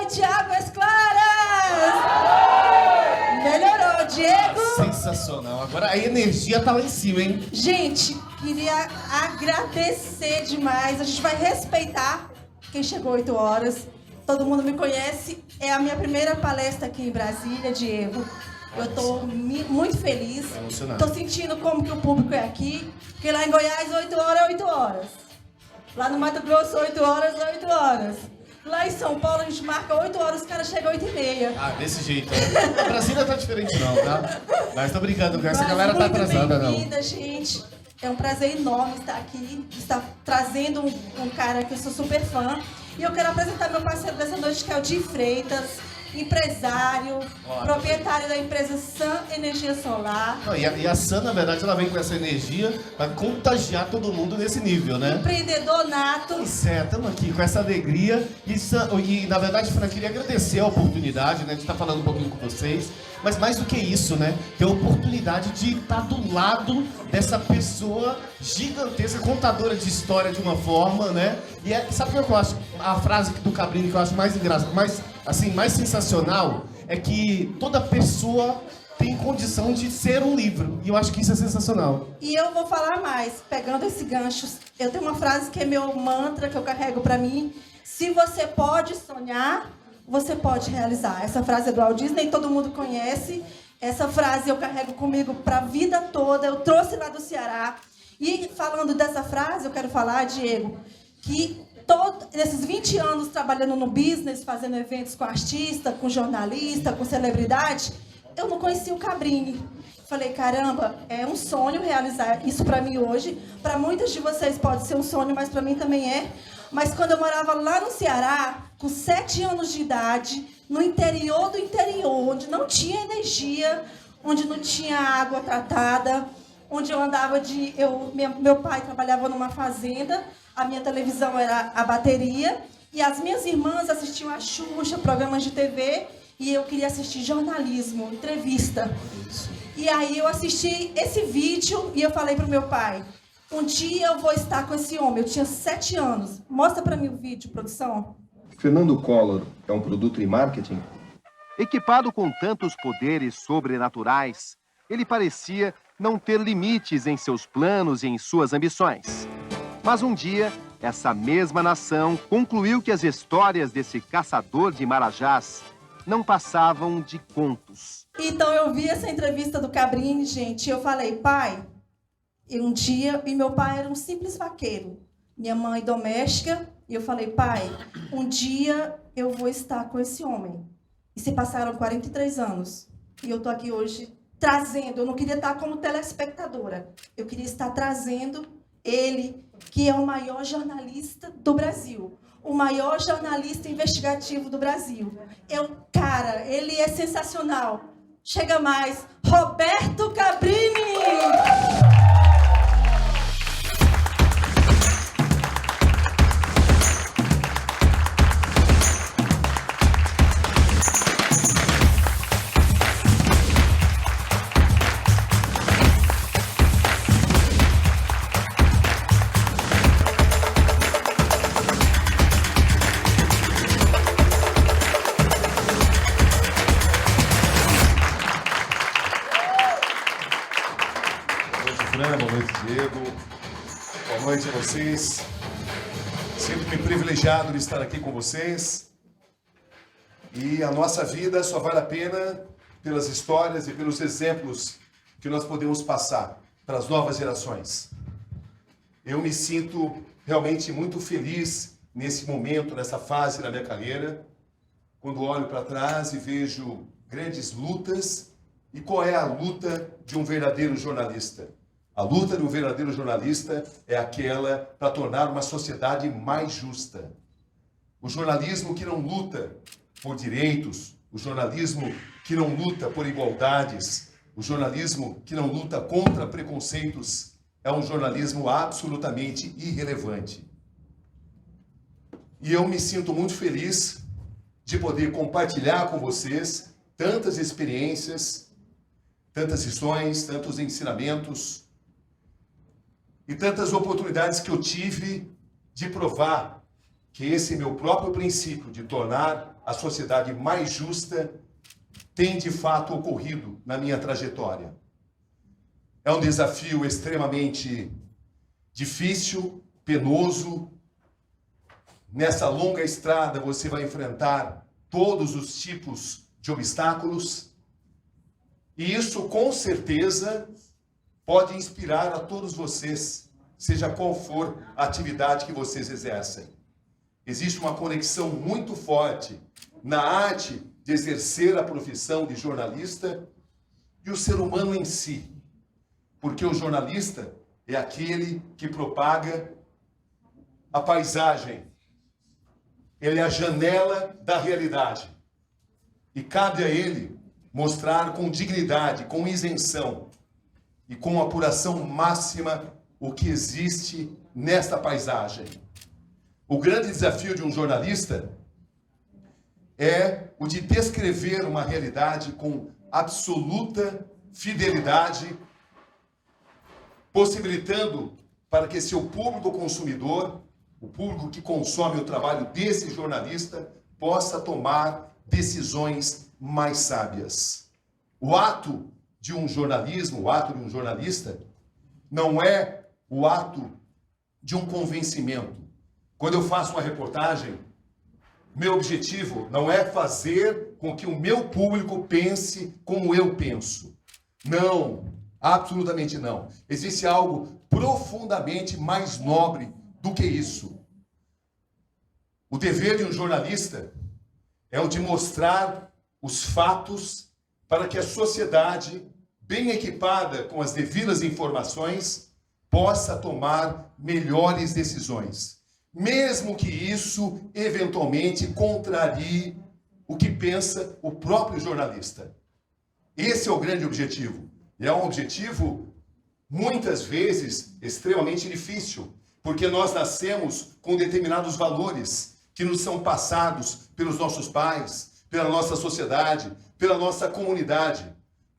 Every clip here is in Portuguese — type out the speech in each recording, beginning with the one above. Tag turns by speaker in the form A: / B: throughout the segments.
A: noite, Águas Claras! Melhorou, Diego?
B: Sensacional. Agora a energia tá lá em cima, hein?
A: Gente, queria agradecer demais. A gente vai respeitar quem chegou 8 horas. Todo mundo me conhece. É a minha primeira palestra aqui em Brasília, Diego. Eu tô muito feliz. Tô sentindo como que o público é aqui. Porque lá em Goiás, 8 horas é 8 horas. Lá no Mato Grosso, 8 horas é 8 horas. Lá em São Paulo, a gente marca 8 horas, os caras chegam 8h30.
B: Ah, desse jeito. A Brasília tá diferente não, tá? Mas tô brincando, essa galera tá atrasada, não.
A: Bem-vinda, gente. É um prazer enorme estar aqui, estar trazendo um cara que eu sou super fã. E eu quero apresentar meu parceiro dessa noite, que é o Di Freitas, empresário, proprietário da empresa Sun Energia Solar.
B: Não, e a Sun, na verdade, ela vem com essa energia para contagiar todo mundo nesse nível, né?
A: Empreendedor nato.
B: Pois é, estamos aqui com essa alegria. E na verdade, Fran, eu queria agradecer a oportunidade, né, de estar falando um pouquinho com vocês. Mas mais do que isso, né? Ter a oportunidade de estar do lado dessa pessoa gigantesca, contadora de história de uma forma, né? E sabe o que eu acho? A frase do Cabrini que eu acho mais engraçada, mais sensacional, é que toda pessoa tem condição de ser um livro. E eu acho que isso é sensacional.
A: E eu vou falar mais, pegando esse gancho. Eu tenho uma frase que é meu mantra, que eu carrego pra mim. Se você pode sonhar, você pode realizar. Essa frase é do Walt Disney, todo mundo conhece. Essa frase eu carrego comigo para a vida toda. Eu trouxe lá do Ceará. E falando dessa frase, eu quero falar, Diego, que nesses 20 anos trabalhando no business, fazendo eventos com artista, com jornalista, com celebridade, eu não conhecia o Cabrini. Falei, caramba, é um sonho realizar isso para mim hoje. Para muitas de vocês pode ser um sonho, mas para mim também é. Mas quando eu morava lá no Ceará, com 7 anos de idade, no interior do interior, onde não tinha energia, onde não tinha água tratada, onde eu andava meu pai trabalhava numa fazenda, a minha televisão era a bateria, e as minhas irmãs assistiam a Xuxa, programas de TV, e eu queria assistir jornalismo, entrevista. E aí eu assisti esse vídeo e eu falei pro meu pai, um dia eu vou estar com esse homem. Eu tinha 7 anos. Mostra para mim o vídeo, produção.
C: Fernando Collor é um produto em marketing?
D: Equipado com tantos poderes sobrenaturais, ele parecia não ter limites em seus planos e em suas ambições. Mas um dia, essa mesma nação concluiu que as histórias desse caçador de marajás não passavam de contos.
A: Então eu vi essa entrevista do Cabrini, gente, e eu falei, pai... E um dia, meu pai era um simples vaqueiro, minha mãe doméstica, e eu falei, pai, um dia eu vou estar com esse homem. E se passaram 43 anos, e eu estou aqui hoje trazendo, eu não queria estar como telespectadora, eu queria estar trazendo ele, que é o maior jornalista do Brasil, o maior jornalista investigativo do Brasil. Cara, ele é sensacional. Chega mais, Roberto Cabrini!
E: Boa noite, Diego. Boa noite a vocês. Sinto-me privilegiado de estar aqui com vocês. E a nossa vida só vale a pena pelas histórias e pelos exemplos que nós podemos passar para as novas gerações. Eu me sinto realmente muito feliz nesse momento, nessa fase da minha carreira, quando olho para trás e vejo grandes lutas. E qual é a luta de um verdadeiro jornalista? A luta de um verdadeiro jornalista é aquela para tornar uma sociedade mais justa. O jornalismo que não luta por direitos, o jornalismo que não luta por igualdades, o jornalismo que não luta contra preconceitos, é um jornalismo absolutamente irrelevante. E eu me sinto muito feliz de poder compartilhar com vocês tantas experiências, tantas lições, tantos ensinamentos, e tantas oportunidades que eu tive de provar que esse meu próprio princípio de tornar a sociedade mais justa tem de fato ocorrido na minha trajetória. É um desafio extremamente difícil, penoso. Nessa longa estrada você vai enfrentar todos os tipos de obstáculos. E isso, com certeza, pode inspirar a todos vocês, seja qual for a atividade que vocês exercem. Existe uma conexão muito forte na arte de exercer a profissão de jornalista e o ser humano em si. Porque o jornalista é aquele que propaga a paisagem. Ele é a janela da realidade. E cabe a ele mostrar com dignidade, com isenção e com apuração máxima o que existe nesta paisagem. O grande desafio de um jornalista é o de descrever uma realidade com absoluta fidelidade, possibilitando para que seu público consumidor, o público que consome o trabalho desse jornalista, possa tomar decisões mais sábias. O ato de um jornalismo, o ato de um jornalista, não é o ato de um convencimento. Quando eu faço uma reportagem, meu objetivo não é fazer com que o meu público pense como eu penso. Não, absolutamente não. Existe algo profundamente mais nobre do que isso. O dever de um jornalista é o de mostrar os fatos para que a sociedade, bem equipada com as devidas informações, possa tomar melhores decisões. Mesmo que isso, eventualmente, contrarie o que pensa o próprio jornalista. Esse é o grande objetivo. E é um objetivo, muitas vezes, extremamente difícil, porque nós nascemos com determinados valores que nos são passados pelos nossos pais, pela nossa sociedade, pela nossa comunidade.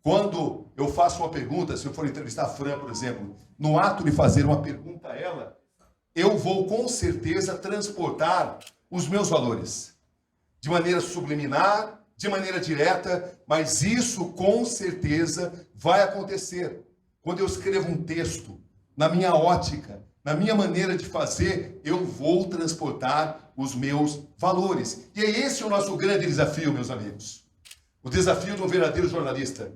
E: Quando eu faço uma pergunta, se eu for entrevistar a Fran, por exemplo, no ato de fazer uma pergunta a ela, eu vou com certeza transportar os meus valores. De maneira subliminar, de maneira direta, mas isso com certeza vai acontecer. Quando eu escrevo um texto, na minha ótica, na minha maneira de fazer, eu vou transportar os meus valores. E é esse o nosso grande desafio, meus amigos. O desafio de um verdadeiro jornalista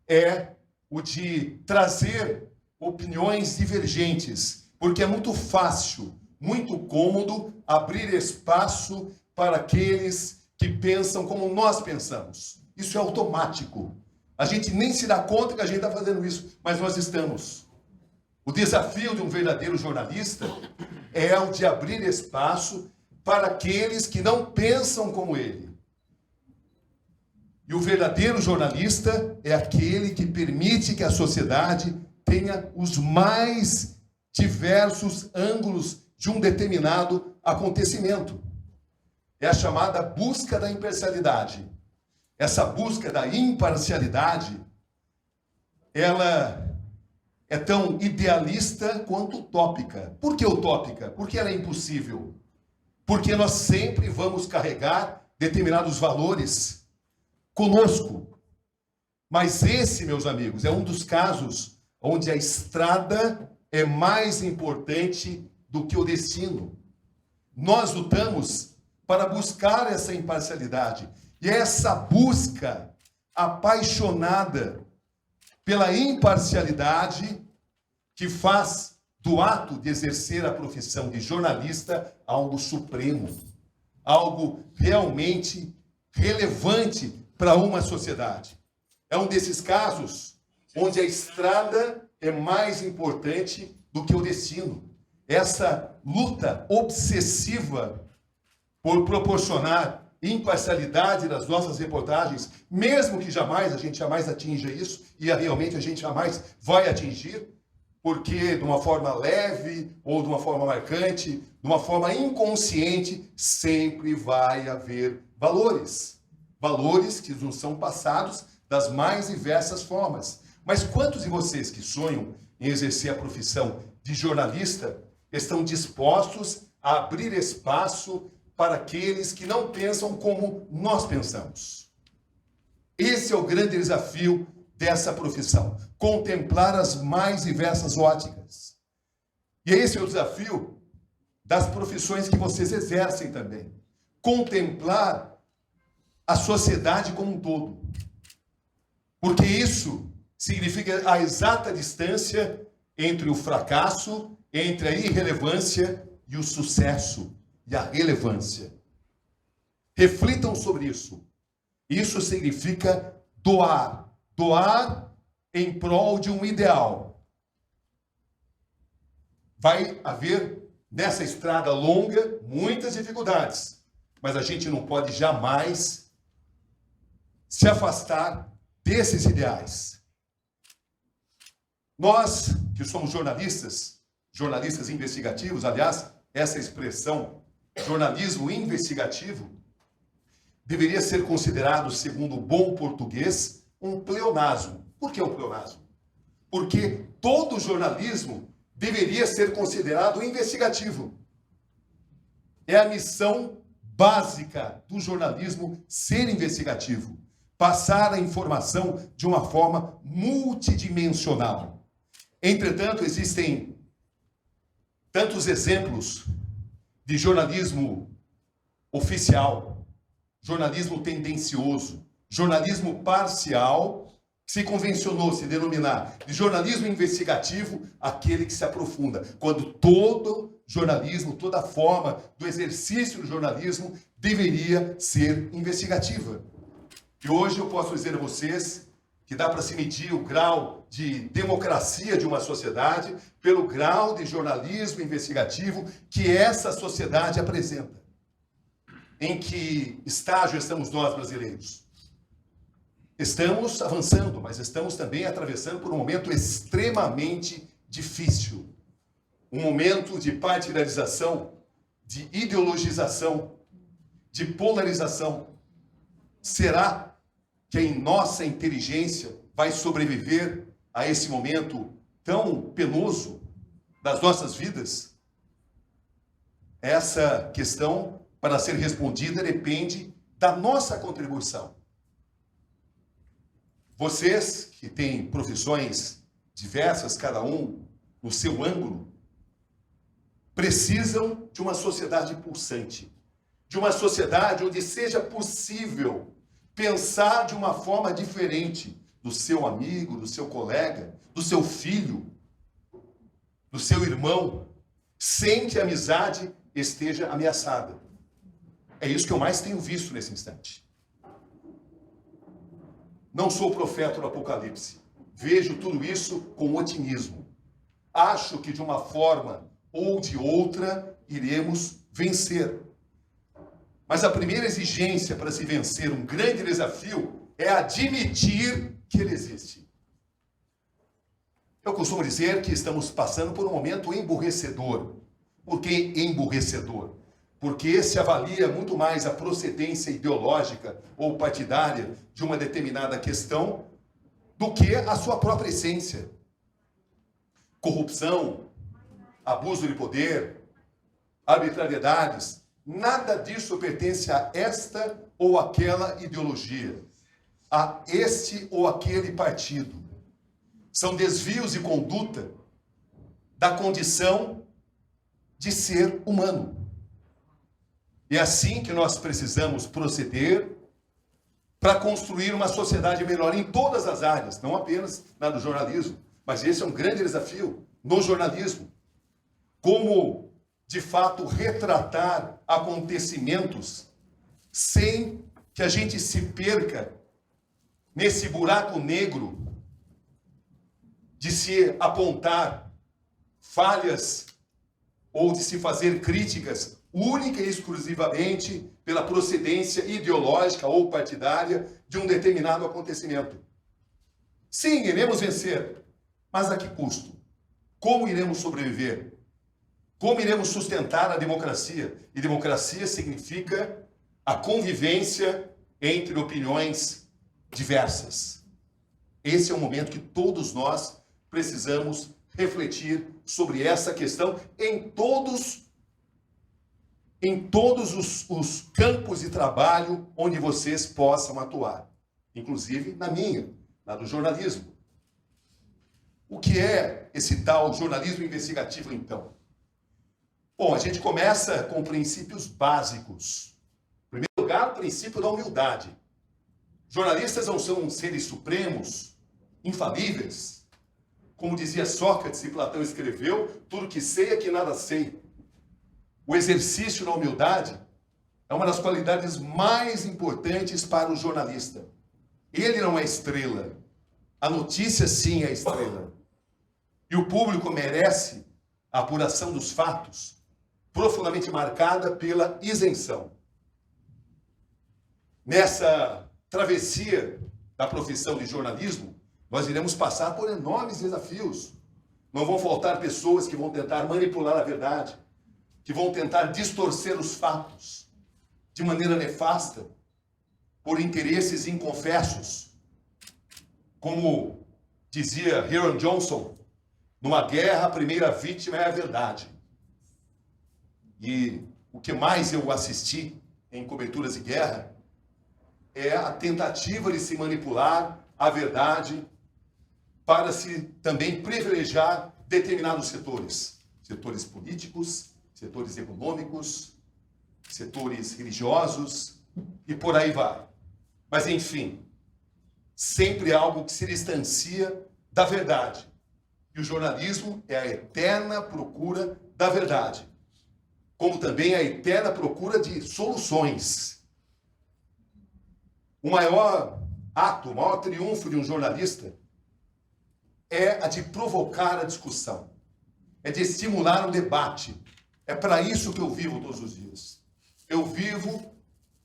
E: é o de trazer opiniões divergentes, porque é muito fácil, muito cômodo abrir espaço para aqueles que pensam como nós pensamos. Isso é automático. A gente nem se dá conta que a gente está fazendo isso, mas nós estamos. O desafio de um verdadeiro jornalista é o de abrir espaço para aqueles que não pensam como ele. E o verdadeiro jornalista é aquele que permite que a sociedade tenha os mais diversos ângulos de um determinado acontecimento. É a chamada busca da imparcialidade. Essa busca da imparcialidade, ela é tão idealista quanto utópica. Por que utópica? Porque ela é impossível. Porque nós sempre vamos carregar determinados valores conosco. Mas esse, meus amigos, é um dos casos onde a estrada é mais importante do que o destino. Nós lutamos para buscar essa imparcialidade. E é essa busca apaixonada pela imparcialidade que faz do ato de exercer a profissão de jornalista algo supremo, algo realmente relevante para uma sociedade. É um desses casos onde a estrada é mais importante do que o destino. Essa luta obsessiva por proporcionar imparcialidade nas nossas reportagens, mesmo que a gente jamais atinja isso, e realmente a gente jamais vai atingir, porque de uma forma leve ou de uma forma marcante, de uma forma inconsciente, sempre vai haver valores. Valores que nos são passados das mais diversas formas. Mas quantos de vocês que sonham em exercer a profissão de jornalista estão dispostos a abrir espaço para aqueles que não pensam como nós pensamos. Esse é o grande desafio dessa profissão, contemplar as mais diversas óticas. E esse é o desafio das profissões que vocês exercem também. Contemplar a sociedade como um todo. Porque isso significa a exata distância entre o fracasso, entre a irrelevância e o sucesso e a relevância. Reflitam sobre isso. Isso significa doar. Doar em prol de um ideal. Vai haver, nessa estrada longa, muitas dificuldades. Mas a gente não pode jamais se afastar desses ideais. Nós, que somos jornalistas investigativos, aliás, essa expressão, jornalismo investigativo, deveria ser considerado, segundo o bom português, um pleonasmo. Por que um pleonasmo? Porque todo jornalismo deveria ser considerado investigativo. É a missão básica do jornalismo ser investigativo. Passar a informação de uma forma multidimensional. Entretanto, existem tantos exemplos de jornalismo oficial, jornalismo tendencioso, jornalismo parcial, que se convencionou se denominar de jornalismo investigativo, aquele que se aprofunda, quando todo jornalismo, toda forma do exercício do jornalismo deveria ser investigativa. E hoje eu posso dizer a vocês que dá para se medir o grau de democracia de uma sociedade pelo grau de jornalismo investigativo que essa sociedade apresenta. Em que estágio estamos nós, brasileiros? Estamos avançando, mas estamos também atravessando por um momento extremamente difícil. Um momento de partidarização, de ideologização, de polarização. Será que em nossa inteligência vai sobreviver a esse momento tão penoso das nossas vidas? Essa questão, para ser respondida, depende da nossa contribuição. Vocês, que têm profissões diversas, cada um no seu ângulo, precisam de uma sociedade pulsante, de uma sociedade onde seja possível pensar de uma forma diferente do seu amigo, do seu colega, do seu filho, do seu irmão, sem que a amizade esteja ameaçada. É isso que eu mais tenho visto nesse instante. Não sou profeta do Apocalipse. Vejo tudo isso com otimismo. Acho que de uma forma ou de outra iremos vencer. Mas a primeira exigência para se vencer um grande desafio é admitir que ele existe. Eu costumo dizer que estamos passando por um momento emburrecedor. Por que emburrecedor? Porque se avalia muito mais a procedência ideológica ou partidária de uma determinada questão do que a sua própria essência. Corrupção, abuso de poder, arbitrariedades, nada disso pertence a esta ou aquela ideologia, a este ou aquele partido. São desvios de conduta da condição de ser humano. É assim que nós precisamos proceder para construir uma sociedade melhor em todas as áreas, não apenas na do jornalismo, mas esse é um grande desafio no jornalismo. Como, de fato, retratar acontecimentos sem que a gente se perca nesse buraco negro de se apontar falhas ou de se fazer críticas única e exclusivamente pela procedência ideológica ou partidária de um determinado acontecimento. Sim, iremos vencer, mas a que custo? Como iremos sobreviver? Como iremos sustentar a democracia? E democracia significa a convivência entre opiniões diversas. Esse é o momento que todos nós precisamos refletir sobre essa questão em todos em todos os campos de trabalho onde vocês possam atuar, inclusive na do jornalismo. O que é esse tal jornalismo investigativo, então? Bom, a gente começa com princípios básicos. Em primeiro lugar, o princípio da humildade. Jornalistas não são seres supremos, infalíveis. Como dizia Sócrates e Platão escreveu, tudo que sei é que nada sei. O exercício da humildade é uma das qualidades mais importantes para o jornalista. Ele não é estrela. A notícia, sim, é estrela. E o público merece a apuração dos fatos, profundamente marcada pela isenção. Nessa travessia da profissão de jornalismo, nós iremos passar por enormes desafios. Não vão faltar pessoas que vão tentar manipular a verdade, que vão tentar distorcer os fatos de maneira nefasta, por interesses inconfessos. Como dizia Heron Johnson, numa guerra, a primeira vítima é a verdade. E o que mais eu assisti em coberturas de guerra é a tentativa de se manipular a verdade para se também privilegiar determinados setores. Setores políticos, setores econômicos, setores religiosos e por aí vai. Mas, enfim, sempre algo que se distancia da verdade. E o jornalismo é a eterna procura da verdade, como também a eterna procura de soluções. O maior ato, o maior triunfo de um jornalista é a de provocar a discussão, é de estimular o debate. É para isso que eu vivo todos os dias. Eu vivo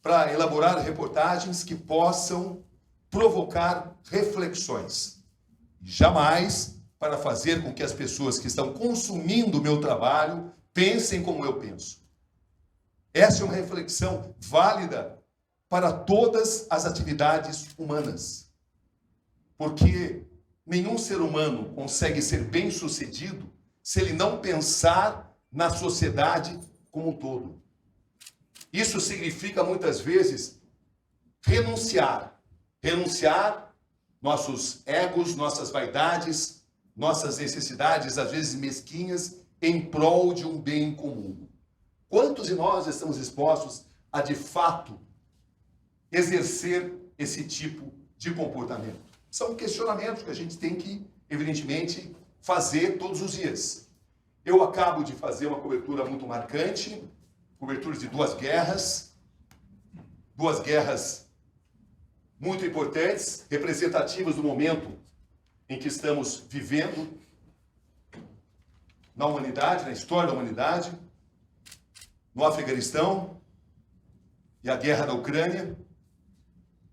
E: para elaborar reportagens que possam provocar reflexões. Jamais para fazer com que as pessoas que estão consumindo o meu trabalho pensem como eu penso. Essa é uma reflexão válida para todas as atividades humanas. Porque nenhum ser humano consegue ser bem-sucedido se ele não pensar na sociedade como um todo. Isso significa, muitas vezes, renunciar. Renunciar nossos egos, nossas vaidades, nossas necessidades, às vezes mesquinhas, em prol de um bem comum. Quantos de nós estamos dispostos a, de fato, exercer esse tipo de comportamento? São questionamentos que a gente tem que, evidentemente, fazer todos os dias. Eu acabo de fazer uma cobertura muito marcante, cobertura de duas guerras muito importantes, representativas do momento em que estamos vivendo na humanidade, na história da humanidade, no Afeganistão e a guerra da Ucrânia.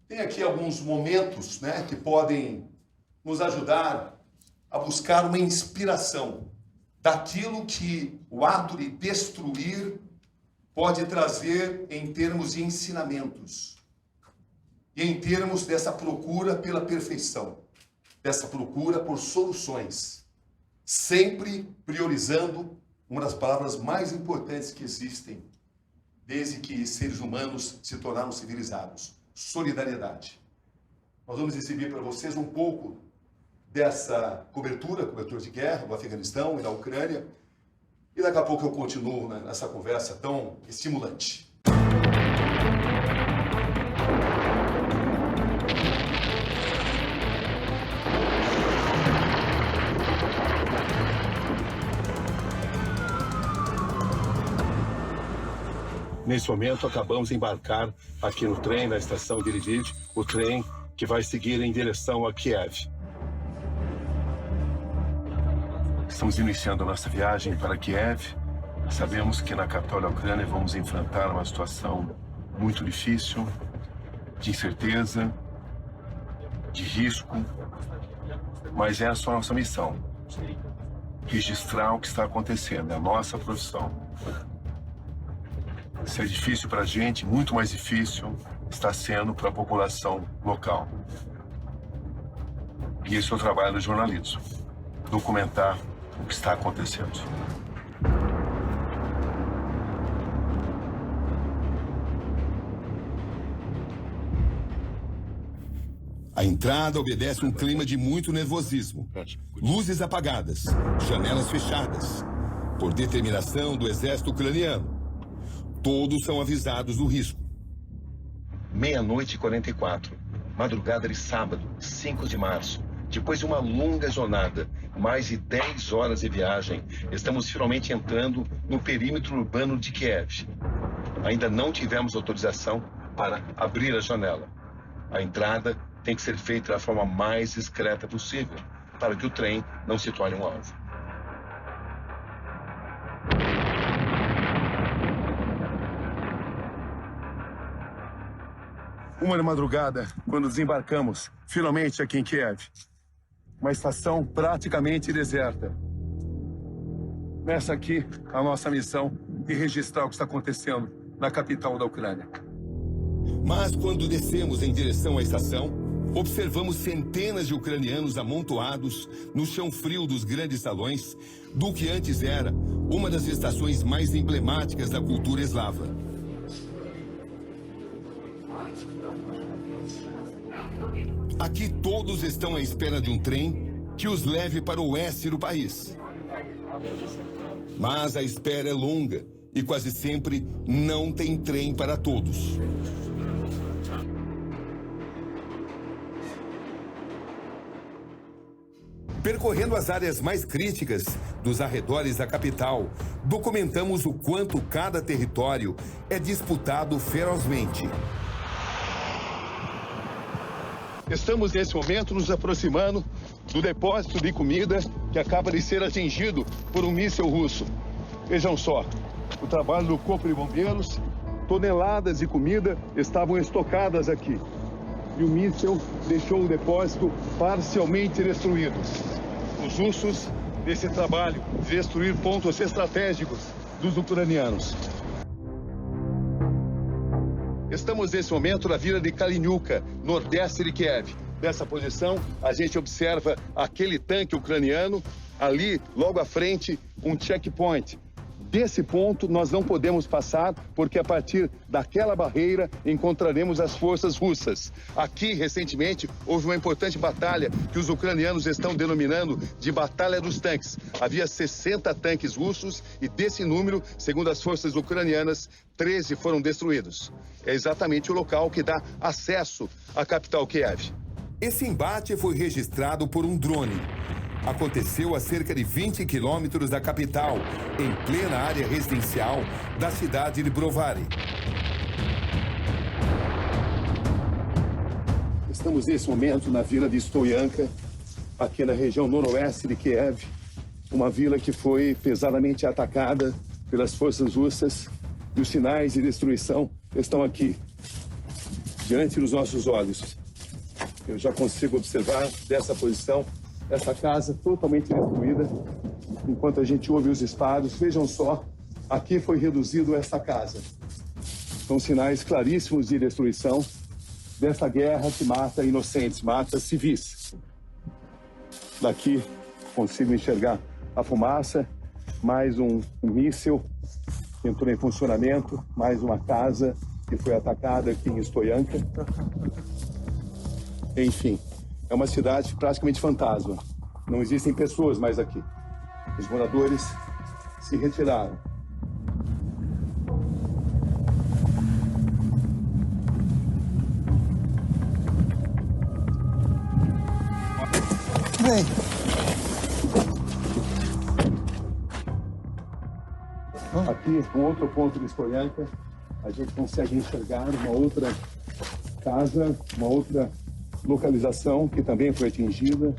E: Tem aqui alguns momentos, né, que podem nos ajudar a buscar uma inspiração daquilo que o ato de destruir pode trazer em termos de ensinamentos e em termos dessa procura pela perfeição, dessa procura por soluções, sempre priorizando uma das palavras mais importantes que existem desde que seres humanos se tornaram civilizados: solidariedade. Nós vamos exibir para vocês um pouco dessa cobertura de guerra do Afeganistão e da Ucrânia, e daqui a pouco eu continuo nessa conversa tão estimulante.
F: Nesse momento, acabamos de embarcar aqui no trem, na estação de Lviv, o trem que vai seguir em direção a Kiev. Estamos iniciando a nossa viagem para Kiev. Sabemos que na capital da Ucrânia vamos enfrentar uma situação muito difícil, de incerteza, de risco, mas essa é a nossa missão: registrar o que está acontecendo, é a nossa profissão. Se é difícil para a gente, muito mais difícil está sendo para a população local. E esse é o trabalho do jornalismo: documentar o que está acontecendo.
G: A entrada obedece um clima de muito nervosismo. Luzes apagadas, janelas fechadas. Por determinação do exército ucraniano. Todos são avisados do risco.
D: 00:44, madrugada de sábado, 5 de março. Depois de uma longa jornada, mais de 10 horas de viagem, estamos finalmente entrando no perímetro urbano de Kiev. Ainda não tivemos autorização para abrir a janela. A entrada tem que ser feita da forma mais discreta possível, para que o trem não se torne um alvo.
F: Uma da madrugada, quando desembarcamos, finalmente aqui em Kiev. Uma estação praticamente deserta. Nessa aqui, a nossa missão de registrar o que está acontecendo na capital da Ucrânia.
G: Mas quando descemos em direção à estação, observamos centenas de ucranianos amontoados no chão frio dos grandes salões do que antes era uma das estações mais emblemáticas da cultura eslava. Aqui todos estão à espera de um trem que os leve para o oeste do país. Mas a espera é longa e quase sempre não tem trem para todos. Percorrendo as áreas mais críticas dos arredores da capital, documentamos o quanto cada território é disputado ferozmente.
F: Estamos, nesse momento, nos aproximando do depósito de comida que acaba de ser atingido por um míssil russo. Vejam só, o trabalho do Corpo de Bombeiros, toneladas de comida estavam estocadas aqui. E o míssil deixou o depósito parcialmente destruído. Os russos, nesse trabalho de destruir pontos estratégicos dos ucranianos. Estamos nesse momento na vila de Kalininka, nordeste de Kiev. Dessa posição, a gente observa aquele tanque ucraniano, ali, logo à frente, um checkpoint. Desse ponto, nós não podemos passar, porque a partir daquela barreira encontraremos as forças russas. Aqui, recentemente, houve uma importante batalha que os ucranianos estão denominando de Batalha dos Tanques. Havia 60 tanques russos e, desse número, segundo as forças ucranianas, 13 foram destruídos. É exatamente o local que dá acesso à capital Kiev.
G: Esse embate foi registrado por um drone. Aconteceu a cerca de 20 quilômetros da capital, em plena área residencial da cidade de Brovary.
F: Estamos nesse momento na vila de Stoyanka, aqui na região noroeste de Kiev, uma vila que foi pesadamente atacada pelas forças russas e os sinais de destruição estão aqui, diante dos nossos olhos. Eu já consigo observar dessa posição essa casa totalmente destruída, enquanto a gente ouve os disparos. Vejam só, aqui foi reduzido essa casa. São sinais claríssimos de destruição dessa guerra que mata inocentes, mata civis. Daqui consigo enxergar a fumaça, mais um míssil que entrou em funcionamento, mais uma casa que foi atacada aqui em Stoyanka. Enfim, é uma cidade praticamente fantasma. Não existem pessoas mais aqui. Os moradores se retiraram.
H: Vem.
F: Aqui, um outro ponto de Stoyanka, a gente consegue enxergar uma outra casa, uma outra localização que também foi atingida.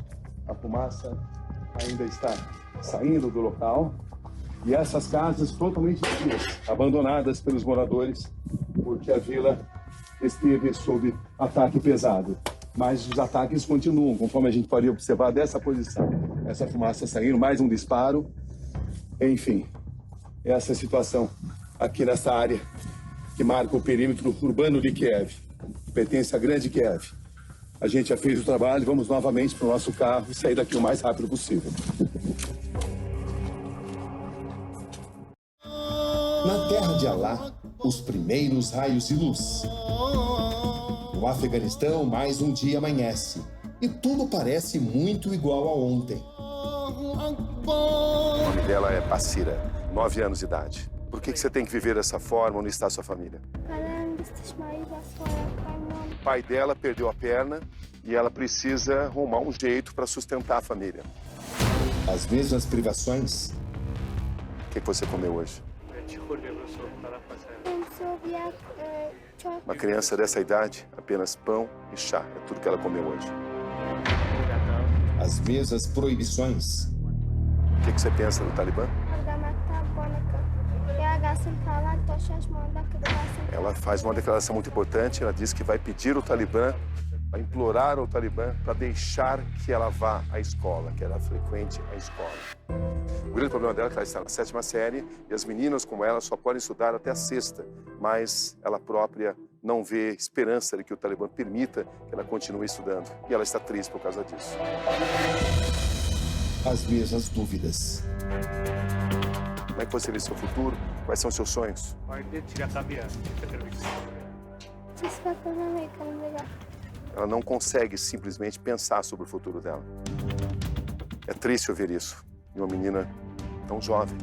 F: A fumaça ainda está saindo do local. E essas casas totalmente vazias, abandonadas pelos moradores, porque a vila esteve sob ataque pesado. Mas os ataques continuam, conforme a gente pode observar dessa posição. Essa fumaça saindo, mais um disparo. Enfim, essa é a situação aqui nessa área que marca o perímetro urbano de Kiev. Pertence à grande Kiev. A gente já fez o trabalho, vamos novamente para o nosso carro e sair daqui o mais rápido possível.
I: Na terra de Alá, os primeiros raios de luz. O
H: No Afeganistão, mais um dia amanhece. E tudo parece muito igual a ontem.
F: O nome dela é Basira, 9 anos de idade. Por que você tem que viver dessa forma onde está sua família? O pai dela perdeu a perna e ela precisa arrumar um jeito para sustentar a família.
H: As mesmas privações.
F: O que você comeu hoje? Uma criança dessa idade, apenas pão e chá. É tudo que ela comeu hoje.
H: As mesmas proibições.
F: O que você pensa do Talibã? Ela faz uma declaração muito importante. Ela diz que vai pedir ao Talibã, vai implorar ao Talibã para deixar que ela vá à escola, que ela frequente a escola. O grande problema dela é que ela está na 7ª série e as meninas como ela só podem estudar até a 6ª, mas ela própria não vê esperança de que o Talibã permita que ela continue estudando. E ela está triste por causa disso.
H: As mesmas dúvidas.
F: Como é que você vê seu futuro? Quais são os seus sonhos? Ela não consegue simplesmente pensar sobre o futuro dela. É triste ouvir isso. E uma menina tão jovem.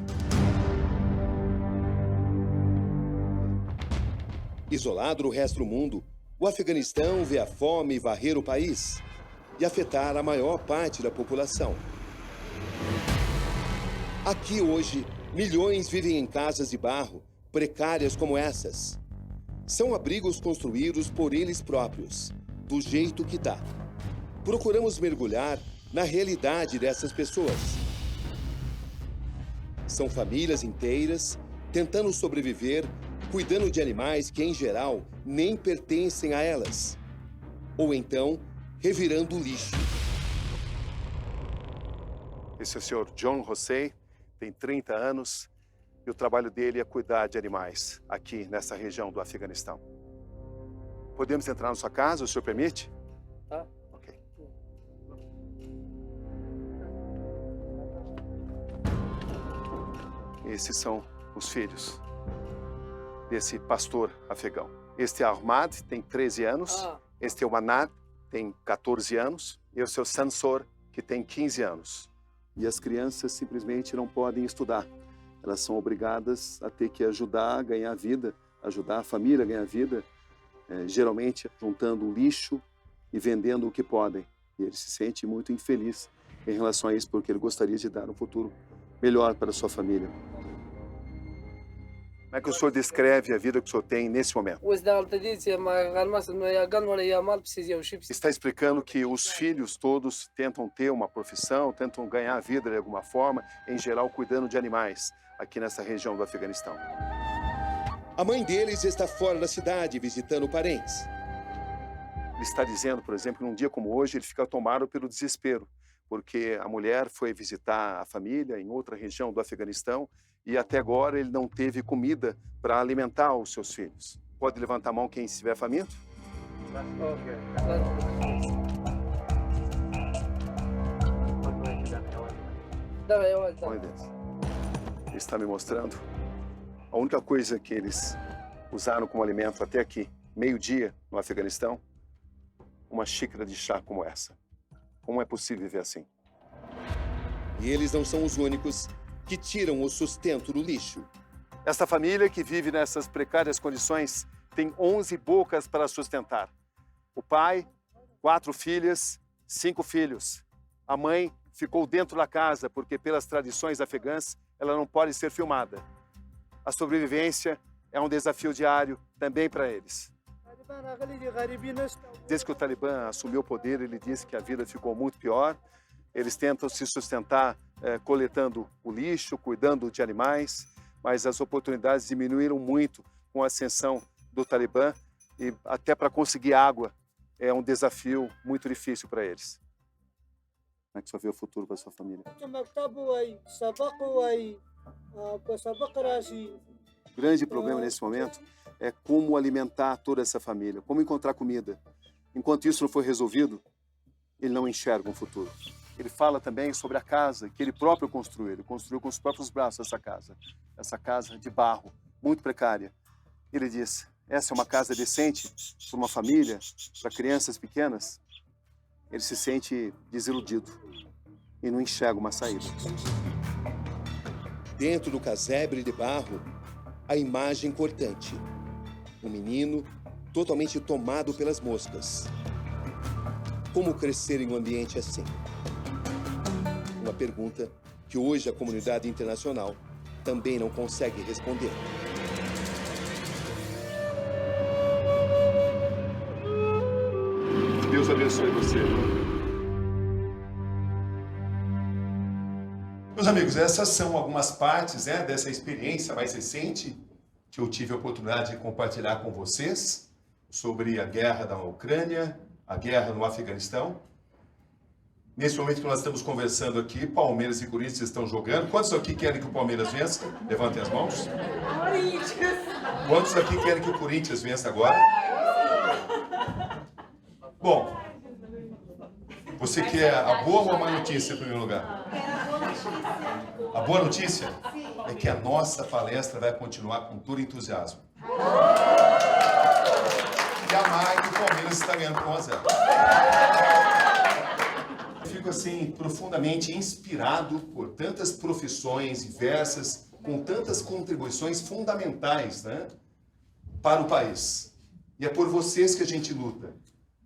H: Isolado do resto do mundo, o Afeganistão vê a fome varrer o país e afetar a maior parte da população. Aqui hoje, milhões vivem em casas de barro, precárias como essas. São abrigos construídos por eles próprios, do jeito que dá. Procuramos mergulhar na realidade dessas pessoas. São famílias inteiras tentando sobreviver, cuidando de animais que, em geral, nem pertencem a elas. Ou então, revirando lixo.
F: Esse é o senhor John Hossein, tem 30 anos, e o trabalho dele é cuidar de animais aqui nessa região do Afeganistão. Podemos entrar na sua casa, o senhor permite?
I: Tá.
F: Ok. Esses são os filhos desse pastor afegão. Este é Ahmad, tem 13 anos. Este é o Anad, tem 14 anos. E o seu Sansor, que tem 15 anos. E as crianças simplesmente não podem estudar. Elas são obrigadas a ter que ajudar a ganhar vida, ajudar a família a ganhar vida, geralmente juntando lixo e vendendo o que podem. E ele se sente muito infeliz em relação a isso, porque ele gostaria de dar um futuro melhor para a sua família. Como é que o senhor descreve a vida que o senhor tem nesse momento? Está explicando que os filhos todos tentam ter uma profissão, tentam ganhar a vida de alguma forma, em geral cuidando de animais, aqui nessa região do Afeganistão.
H: A mãe deles está fora da cidade, visitando parentes.
F: Ele está dizendo, por exemplo, que num dia como hoje ele fica tomado pelo desespero, porque a mulher foi visitar a família em outra região do Afeganistão e até agora ele não teve comida para alimentar os seus filhos. Pode levantar a mão quem estiver faminto? Olha Deus. Ele está me mostrando a única coisa que eles usaram como alimento até aqui, meio-dia no Afeganistão, uma xícara de chá como essa. Como é possível viver assim?
H: E eles não são os únicos que tiram o sustento do lixo.
F: Essa família que vive nessas precárias condições tem 11 bocas para sustentar. O pai, 4 filhas, 5 filhos. A mãe ficou dentro da casa porque, pelas tradições afegãs, ela não pode ser filmada. A sobrevivência é um desafio diário também para eles. Desde que o Talibã assumiu o poder, ele disse que a vida ficou muito pior. Eles tentam se sustentar coletando o lixo, cuidando de animais, mas as oportunidades diminuíram muito com a ascensão do Talibã e até para conseguir água é um desafio muito difícil para eles. Como é que você vê o futuro para a sua família? O grande problema nesse momento é como alimentar toda essa família, como encontrar comida. Enquanto isso não for resolvido, ele não enxerga um futuro. Ele fala também sobre a casa que ele próprio construiu. Ele construiu com os próprios braços essa casa de barro, muito precária. Ele diz,
D: essa é uma casa decente para uma família, para crianças pequenas, ele se sente desiludido e não enxerga uma saída.
H: Dentro do casebre de barro, a imagem cortante. Um menino totalmente tomado pelas moscas. Como crescer em um ambiente assim? Uma pergunta que hoje a comunidade internacional também não consegue responder.
F: Deus abençoe você.
E: Meus amigos, essas são algumas partes, né, dessa experiência mais recente que eu tive a oportunidade de compartilhar com vocês sobre a guerra da Ucrânia, a guerra no Afeganistão. Nesse momento que nós estamos conversando aqui, Palmeiras e Corinthians estão jogando. Quantos aqui querem que o Palmeiras vença? Levantem as mãos. Quantos aqui querem que o Corinthians vença agora? Bom, você quer a boa ou a má notícia em primeiro lugar? A boa notícia é que a nossa palestra vai continuar com todo entusiasmo. E a má é que o Palmeiras está ganhando com 1-0. Eu fico assim profundamente inspirado por tantas profissões diversas, com tantas contribuições fundamentais, né, para o país. E é por vocês que a gente luta,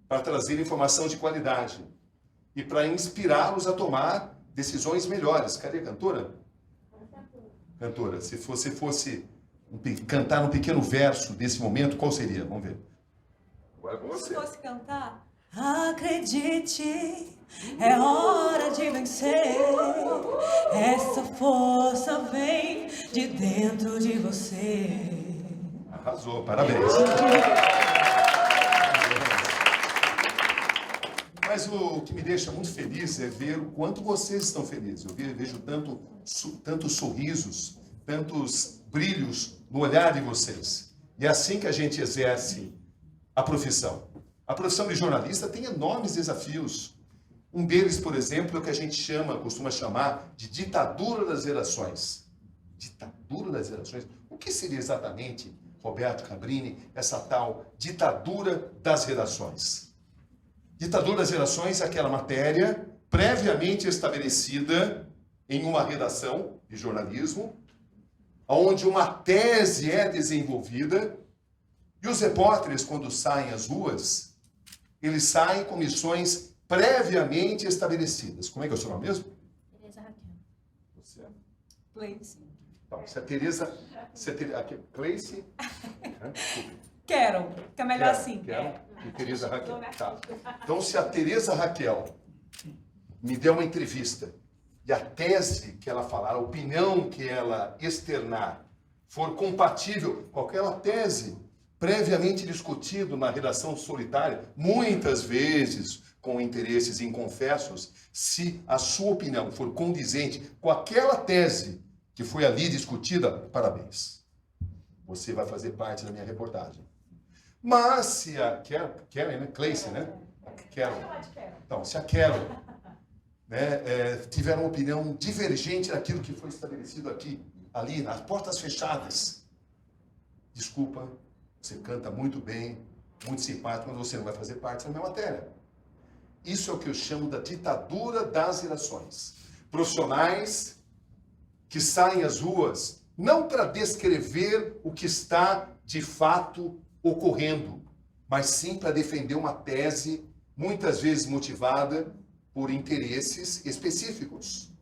E: para trazer informação de qualidade e para inspirá-los a tomar decisões melhores. Cadê a cantora? Cantora, se você fosse cantar um pequeno verso desse momento, qual seria? Vamos ver.
F: Agora com você.
I: Se fosse cantar... Acredite, é hora de vencer. Essa força vem de dentro de você.
E: Arrasou, parabéns. Mas o que me deixa muito feliz é ver o quanto vocês estão felizes. Eu vejo tantos sorrisos, tantos brilhos no olhar de vocês. E é assim que a gente exerce a profissão. A profissão de jornalista tem enormes desafios. Um deles, por exemplo, é o que a gente costuma chamar de ditadura das gerações. Ditadura das gerações? O que seria exatamente, Roberto Cabrini, essa tal ditadura das gerações? Ditadura das gerações é aquela matéria previamente estabelecida em uma redação de jornalismo, onde uma tese é desenvolvida e os repórteres, quando saem às ruas, eles saem com missões previamente estabelecidas. Como é que é o seu nome mesmo?
I: Tereza Raquel.
E: Você?
I: Cleice.
E: Então, se a Tereza... Cleice?
I: Quero, que é melhor assim.
E: Quero. E Tereza Raquel. Tá. Então, se a Tereza Raquel me der uma entrevista e a tese que ela falar, a opinião que ela externar, for compatível com aquela tese previamente discutido na redação solitária, muitas vezes com interesses inconfessos, se a sua opinião for condizente com aquela tese que foi ali discutida, parabéns. Você vai fazer parte da minha reportagem. Mas se a Karen, né? Cleice, né? Carol. Então, se a Carol, né, tiver uma opinião divergente daquilo que foi estabelecido aqui, ali, nas portas fechadas, desculpa, você canta muito bem, muito simpático, mas você não vai fazer parte da minha matéria. Isso é o que eu chamo da ditadura das gerações. Profissionais que saem às ruas, não para descrever o que está de fato ocorrendo, mas sim para defender uma tese, muitas vezes motivada por interesses específicos.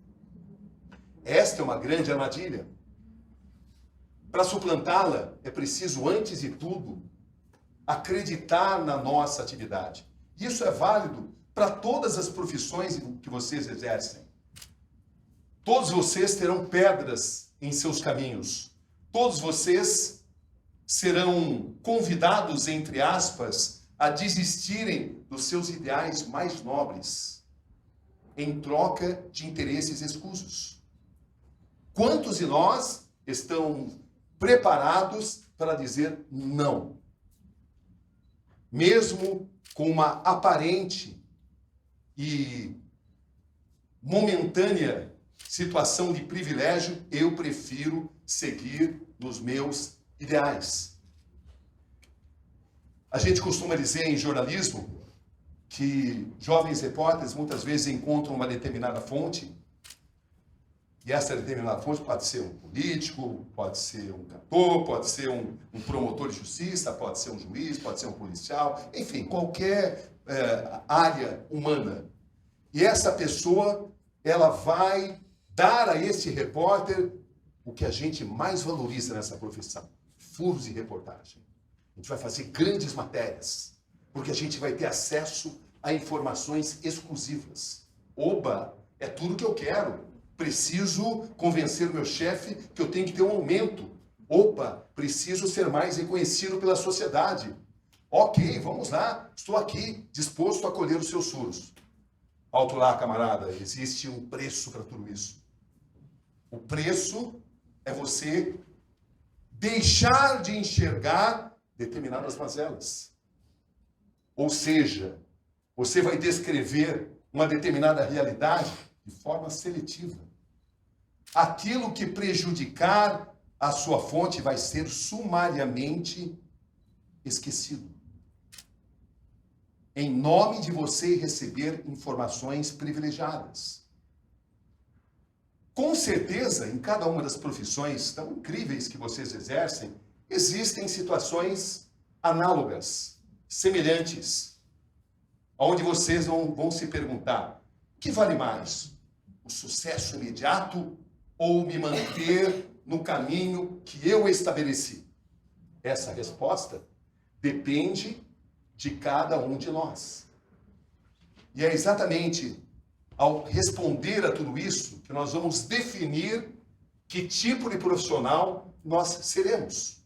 E: Esta é uma grande armadilha. Para suplantá-la, é preciso, antes de tudo, acreditar na nossa atividade. Isso é válido para todas as profissões que vocês exercem. Todos vocês terão pedras em seus caminhos. Todos vocês serão convidados, entre aspas, a desistirem dos seus ideais mais nobres, em troca de interesses escusos. Quantos de nós estão preparados para dizer não? Mesmo com uma aparente e momentânea situação de privilégio, eu prefiro seguir nos meus ideais. A gente costuma dizer em jornalismo que jovens repórteres muitas vezes encontram uma determinada fonte, e essa determinada fonte pode ser um político, pode ser um cantor, pode ser um promotor de justiça, pode ser um juiz, pode ser um policial, enfim, qualquer área humana. E essa pessoa, ela vai dar a esse repórter o que a gente mais valoriza nessa profissão: furos de reportagem. A gente vai fazer grandes matérias, porque a gente vai ter acesso a informações exclusivas. Oba, é tudo que eu quero. Preciso convencer o meu chefe que eu tenho que ter um aumento. Opa, preciso ser mais reconhecido pela sociedade. Ok, vamos lá, estou aqui, disposto a colher os seus furos. Alto lá, camarada, existe um preço para tudo isso. O preço é você deixar de enxergar determinadas mazelas. Ou seja, você vai descrever uma determinada realidade de forma seletiva. Aquilo que prejudicar a sua fonte vai ser sumariamente esquecido, em nome de você receber informações privilegiadas. Com certeza, em cada uma das profissões tão incríveis que vocês exercem, existem situações análogas, semelhantes, onde vocês vão se perguntar: o que vale mais? O sucesso imediato ou me manter no caminho que eu estabeleci? Essa resposta depende de cada um de nós. E é exatamente ao responder a tudo isso que nós vamos definir que tipo de profissional nós seremos.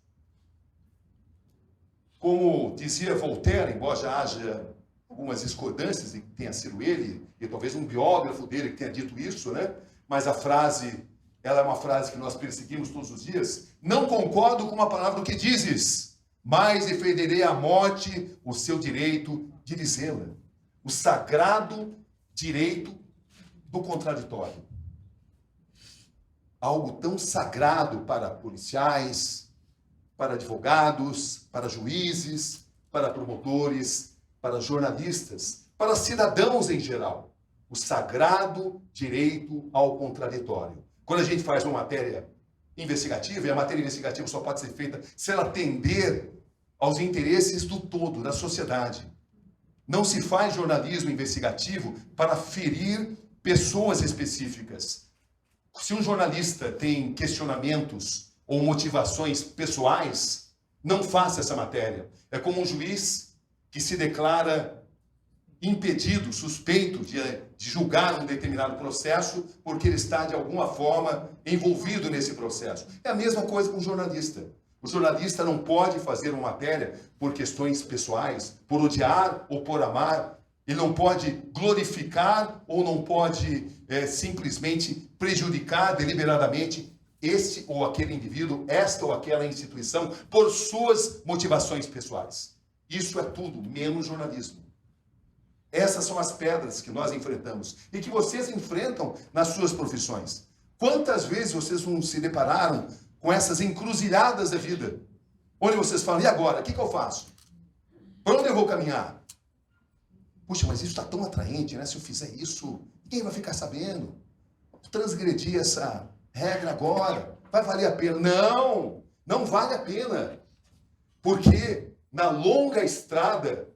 E: Como dizia Voltaire, embora já haja algumas discordâncias de que tenha sido ele, e talvez um biógrafo dele que tenha dito isso, né? Mas a frase, ela é uma frase que nós perseguimos todos os dias: não concordo com uma palavra do que dizes, mas defenderei à morte o seu direito de dizê-la. O sagrado direito do contraditório. Algo tão sagrado para policiais, para advogados, para juízes, para promotores, para jornalistas, para cidadãos em geral. O sagrado direito ao contraditório. Quando a gente faz uma matéria investigativa, e a matéria investigativa só pode ser feita se ela atender aos interesses do todo, da sociedade. Não se faz jornalismo investigativo para ferir pessoas específicas. Se um jornalista tem questionamentos ou motivações pessoais, não faça essa matéria. É como um juiz que se declara impedido, suspeito de julgar um determinado processo porque ele está, de alguma forma, envolvido nesse processo. É a mesma coisa com o jornalista. O jornalista não pode fazer uma matéria por questões pessoais, por odiar ou por amar. Ele não pode glorificar ou não pode simplesmente prejudicar deliberadamente este ou aquele indivíduo, esta ou aquela instituição, por suas motivações pessoais. Isso é tudo, menos jornalismo. Essas são as pedras que nós enfrentamos e que vocês enfrentam nas suas profissões. Quantas vezes vocês não se depararam com essas encruzilhadas da vida, onde vocês falam: e agora? O que eu faço? Para onde eu vou caminhar? Puxa, mas isso está tão atraente, né? Se eu fizer isso, ninguém vai ficar sabendo. Vou transgredir essa regra agora. Vai valer a pena? Não, não vale a pena. Porque na longa estrada,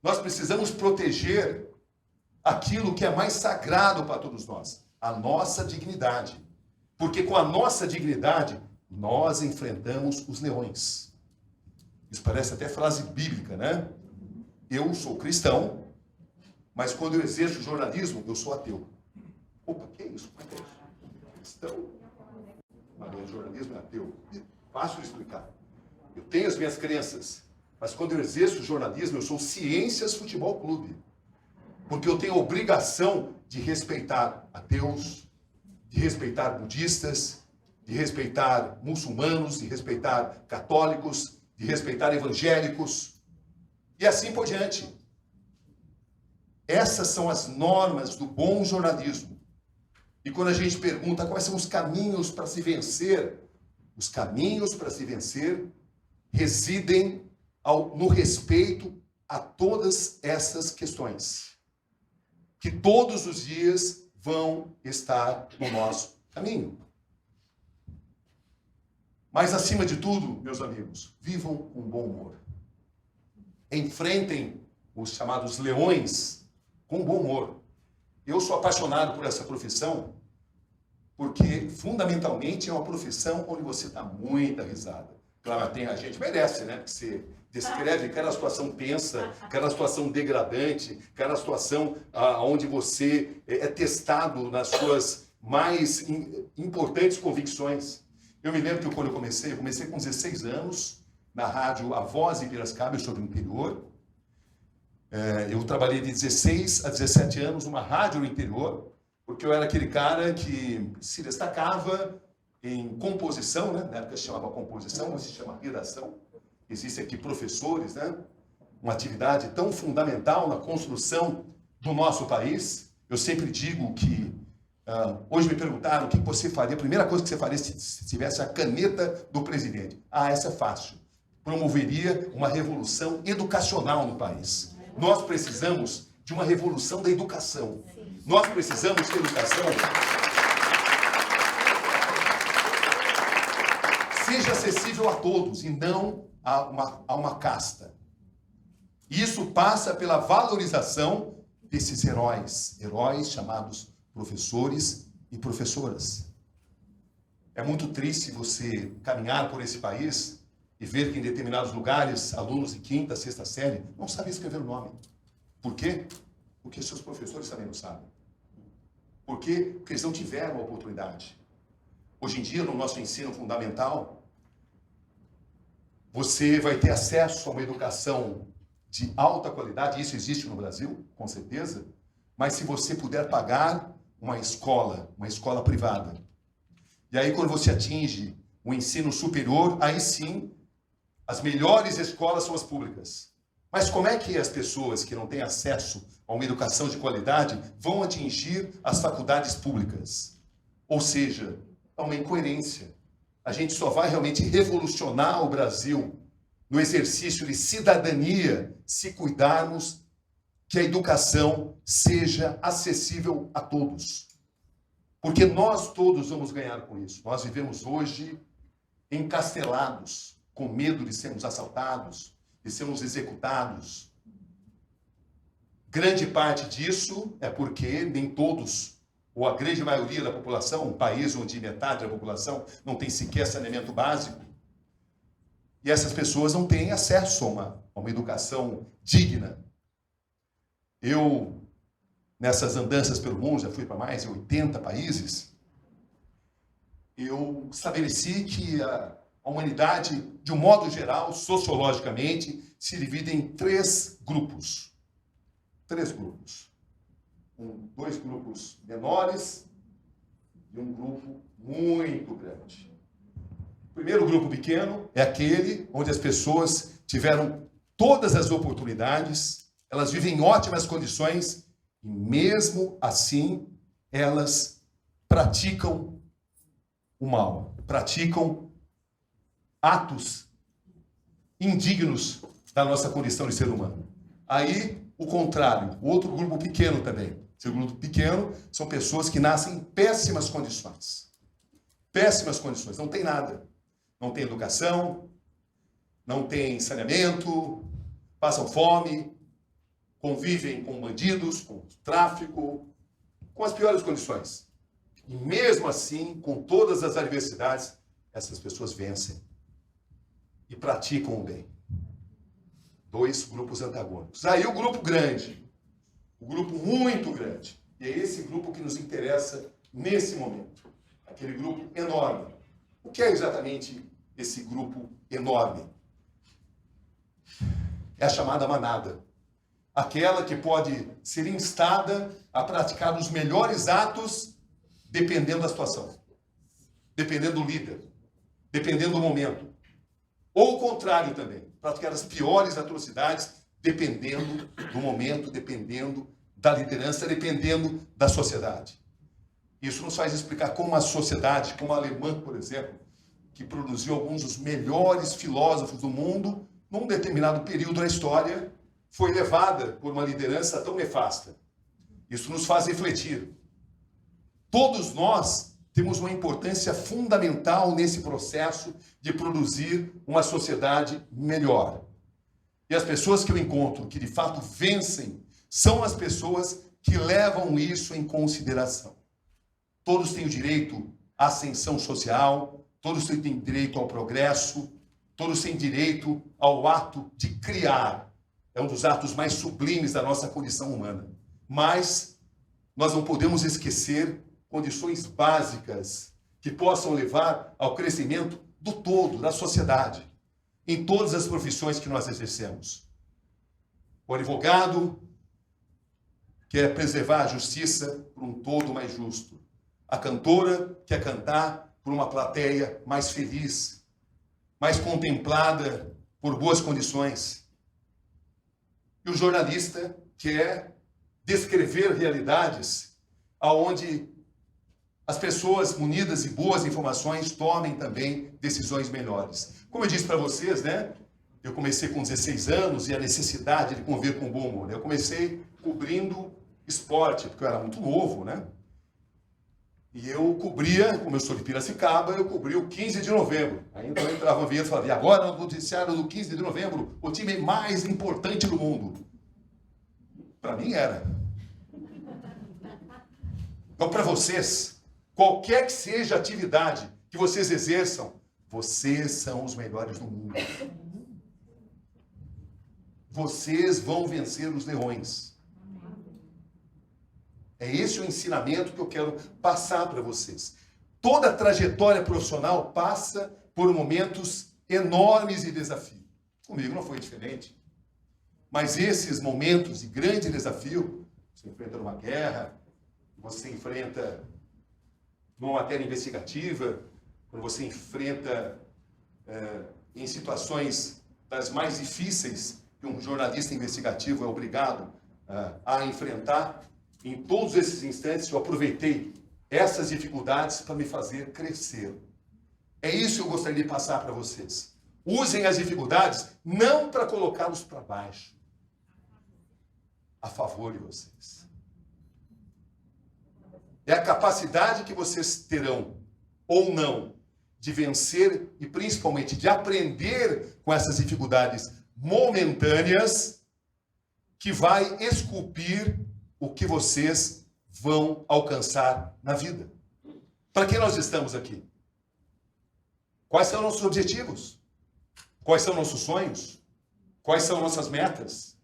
E: nós precisamos proteger aquilo que é mais sagrado para todos nós, a nossa dignidade. Porque com a nossa dignidade, nós enfrentamos os leões. Isso parece até frase bíblica, né? Eu sou cristão, mas quando eu exerço jornalismo, eu sou ateu. Opa, que é isso? Como é que é isso? Cristão, mas o jornalismo é ateu. Fácil de explicar. Eu tenho as minhas crenças, mas quando eu exerço jornalismo, eu sou Ciências Futebol Clube. Porque eu tenho a obrigação de respeitar ateus, de respeitar budistas, de respeitar muçulmanos, de respeitar católicos, de respeitar evangélicos, e assim por diante. Essas são as normas do bom jornalismo. E quando a gente pergunta quais são os caminhos para se vencer, os caminhos para se vencer residem no respeito a todas essas questões, que todos os dias vão estar no nosso caminho. Mas, acima de tudo, meus amigos, vivam com bom humor. Enfrentem os chamados leões com bom humor. Eu sou apaixonado por essa profissão porque, fundamentalmente, é uma profissão onde você dá muita risada. Claro, a gente merece, né? Porque você descreve cada situação tensa, cada situação degradante, cada situação onde você é testado nas suas mais importantes convicções. Eu me lembro que quando eu comecei com 16 anos, na rádio A Voz em Piracicaba, eu sou do interior. Eu trabalhei de 16 a 17 anos numa rádio no interior, porque eu era aquele cara que se destacava em composição, né? Na época se chamava composição, hoje se chama redação. Existem aqui professores, né? Uma atividade tão fundamental na construção do nosso país. Eu sempre digo que hoje me perguntaram o que você faria, a primeira coisa que você faria se tivesse a caneta do presidente. Essa é fácil. Promoveria uma revolução educacional no país. Nós precisamos de uma revolução da educação. Nós precisamos que a educação seja acessível a todos e não a uma casta. Isso passa pela valorização desses heróis chamados professores e professoras. É muito triste você caminhar por esse país e ver que em determinados lugares, alunos de 5ª, 6ª série não sabem escrever o nome. Por quê? Porque seus professores também não sabem. Por quê? Porque eles não tiveram a oportunidade. Hoje em dia, no nosso ensino fundamental, você vai ter acesso a uma educação de alta qualidade, isso existe no Brasil, com certeza, mas se você puder pagar uma escola privada. E aí, quando você atinge o ensino superior, aí sim, as melhores escolas são as públicas. Mas como é que as pessoas que não têm acesso a uma educação de qualidade vão atingir as faculdades públicas? Ou seja, há uma incoerência. A gente só vai realmente revolucionar o Brasil no exercício de cidadania se cuidarmos que a educação seja acessível a todos. Porque nós todos vamos ganhar com isso. Nós vivemos hoje encastelados, com medo de sermos assaltados, de sermos executados. Grande parte disso é porque nem todos, ou a grande maioria da população, um país onde metade da população não tem sequer saneamento básico, e essas pessoas não têm acesso a uma educação digna. Eu, nessas andanças pelo mundo, já fui para mais de 80 países, eu estabeleci que a humanidade, de um modo geral, sociologicamente, se divide em 3 grupos. 3 grupos. 2 grupos menores e um grupo muito grande. O primeiro grupo pequeno é aquele onde as pessoas tiveram todas as oportunidades, elas vivem em ótimas condições e, mesmo assim, elas praticam o mal, praticam atos indignos da nossa condição de ser humano. Aí, o contrário, o outro grupo pequeno também. Esse grupo pequeno são pessoas que nascem em péssimas condições. Péssimas condições, não tem nada. Não tem educação, não tem saneamento, passam fome, convivem com bandidos, com tráfico, com as piores condições. E mesmo assim, com todas as adversidades, essas pessoas vencem e praticam o bem. 2 grupos antagônicos. Aí o grupo grande, o grupo muito grande, e é esse grupo que nos interessa nesse momento. Aquele grupo enorme. O que é exatamente esse grupo enorme? É a chamada manada. Aquela que pode ser instada a praticar os melhores atos dependendo da situação, dependendo do líder, dependendo do momento. Ou o contrário também, praticar as piores atrocidades dependendo do momento, dependendo da liderança, dependendo da sociedade. Isso nos faz explicar como a sociedade, como a alemã, por exemplo, que produziu alguns dos melhores filósofos do mundo, num determinado período da história, foi levada por uma liderança tão nefasta. Isso nos faz refletir. Todos nós temos uma importância fundamental nesse processo de produzir uma sociedade melhor. E as pessoas que eu encontro que de fato vencem são as pessoas que levam isso em consideração. Todos têm o direito à ascensão social, todos têm direito ao progresso, todos têm direito ao ato de criar. É um dos atos mais sublimes da nossa condição humana. Mas nós não podemos esquecer condições básicas que possam levar ao crescimento do todo, da sociedade, em todas as profissões que nós exercemos. O advogado quer preservar a justiça por um todo mais justo. A cantora quer cantar por uma plateia mais feliz, mais contemplada por boas condições. E o jornalista quer descrever realidades aonde as pessoas munidas de boas informações tomem também decisões melhores. Como eu disse para vocês, né? Eu comecei com 16 anos e a necessidade de conviver com bom humor. Eu comecei cobrindo esporte, porque eu era muito novo, né? E eu cobria, como eu sou de Piracicaba, eu cobria o 15 de novembro. Aí então eu entrava uma vinheta e falava, e agora no noticiário do 15 de novembro, o time mais importante do mundo. Para mim era. Então, para vocês, qualquer que seja a atividade que vocês exerçam, vocês são os melhores do mundo. Vocês vão vencer os leões. É esse o ensinamento que eu quero passar para vocês. Toda a trajetória profissional passa por momentos enormes de desafio. Comigo não foi diferente. Mas esses momentos de grande desafio, você enfrenta numa guerra, você enfrenta numa matéria investigativa, quando você enfrenta em situações das mais difíceis que um jornalista investigativo é obrigado a enfrentar, em todos esses instantes eu aproveitei essas dificuldades para me fazer crescer. É isso que eu gostaria de passar para vocês. Usem as dificuldades não para colocá-los para baixo, a favor de vocês. É a capacidade que vocês terão, ou não, de vencer e principalmente de aprender com essas dificuldades momentâneas que vai esculpir o que vocês vão alcançar na vida. Para que nós estamos aqui? Quais são nossos objetivos? Quais são nossos sonhos? Quais são nossas metas?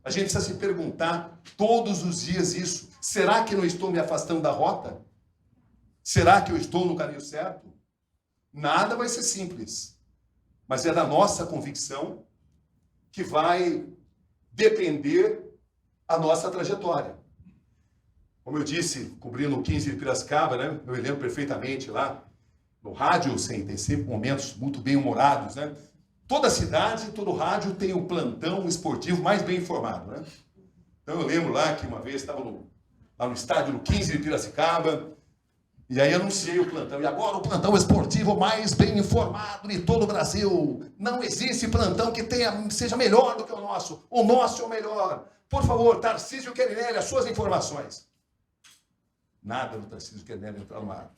E: A gente precisa se perguntar todos os dias isso. Será que não estou me afastando da rota? Será que eu estou no caminho certo? Nada vai ser simples, mas é da nossa convicção que vai depender a nossa trajetória. Como eu disse, cobrindo o 15 de Piracicaba, né? Eu lembro perfeitamente lá no rádio, tem sempre momentos muito bem-humorados, né? Toda cidade, todo rádio tem o plantão esportivo mais bem informado, né? Então eu lembro lá que uma vez estava lá no estádio, no 15 de Piracicaba, e aí anunciei o plantão. E agora o plantão esportivo mais bem informado de todo o Brasil. Não existe plantão que seja melhor do que o nosso. O nosso é o melhor. Por favor, Tarcísio Querinelli, as suas informações. Nada do Tarcísio Querinelli entrar no ar.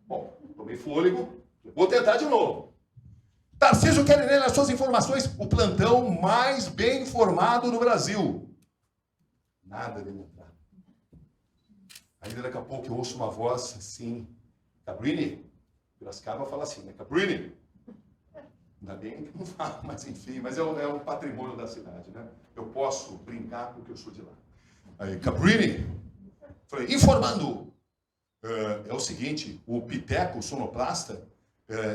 E: Bom, tomei fôlego. Vou tentar de novo. Tarcísio Querinelli, as suas informações. O plantão mais bem informado do Brasil. Nada dele entrar. Aí daqui a pouco eu ouço uma voz assim, Cabrini, Piracicaba fala assim, né? Cabrini. Ainda bem que não fala, mas enfim, mas é um patrimônio da cidade, né? Eu posso brincar porque eu sou de lá. Aí, Cabrini, falei, informando. É o seguinte, o Piteco, o sonoplasta,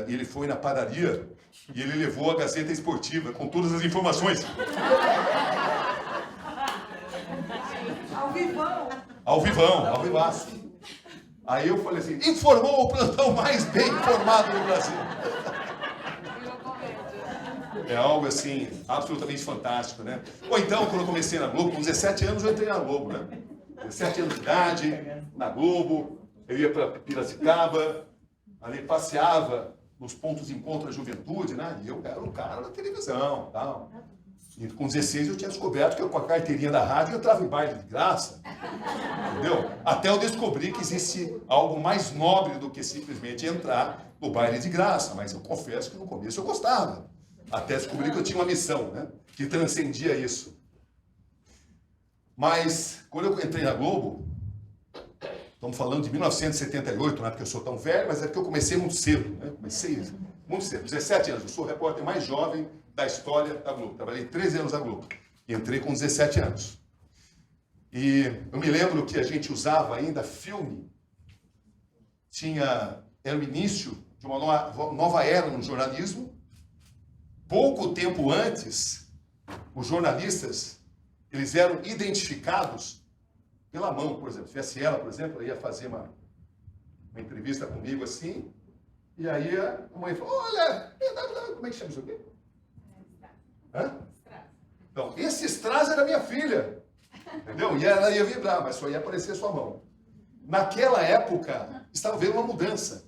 E: ele foi na padaria e ele levou a Gazeta Esportiva com todas as informações.
I: Ao vivão.
E: Ao vivão, ao vivaço. Aí eu falei assim, informou o plantão mais bem informado do Brasil. É algo assim, absolutamente fantástico, né? Ou então, quando eu comecei na Globo, com 17 anos eu entrei na Globo, né? 17 anos de idade, na Globo, eu ia para Piracicaba, ali passeava nos pontos de encontro da juventude, né? E eu era um cara da televisão, tal. E com 16 eu tinha descoberto que eu, com a carteirinha da rádio, eu entrava em baile de graça. Entendeu? Até eu descobri que existe algo mais nobre do que simplesmente entrar no baile de graça. Mas eu confesso que no começo eu gostava. Até descobri que eu tinha uma missão, né? Que transcendia isso. Mas, quando eu entrei na Globo, estamos falando de 1978, não é porque eu sou tão velho, mas é porque eu comecei muito cedo, né? Comecei muito cedo, 17 anos. Eu sou o repórter mais jovem da história da Globo. Trabalhei 13 anos na Globo. E entrei com 17 anos. E eu me lembro que a gente usava ainda filme. Era o início de uma nova era no jornalismo. Pouco tempo antes, os jornalistas, eles eram identificados pela mão, por exemplo. Se tivesse ela, por exemplo, ela ia fazer uma entrevista comigo assim, e aí a mãe falou, olha, como é que chama isso aqui? Hã? Então, esse strass era minha filha, entendeu? E ela ia vibrar, mas só ia aparecer a sua mão. Naquela época, estava vendo uma mudança.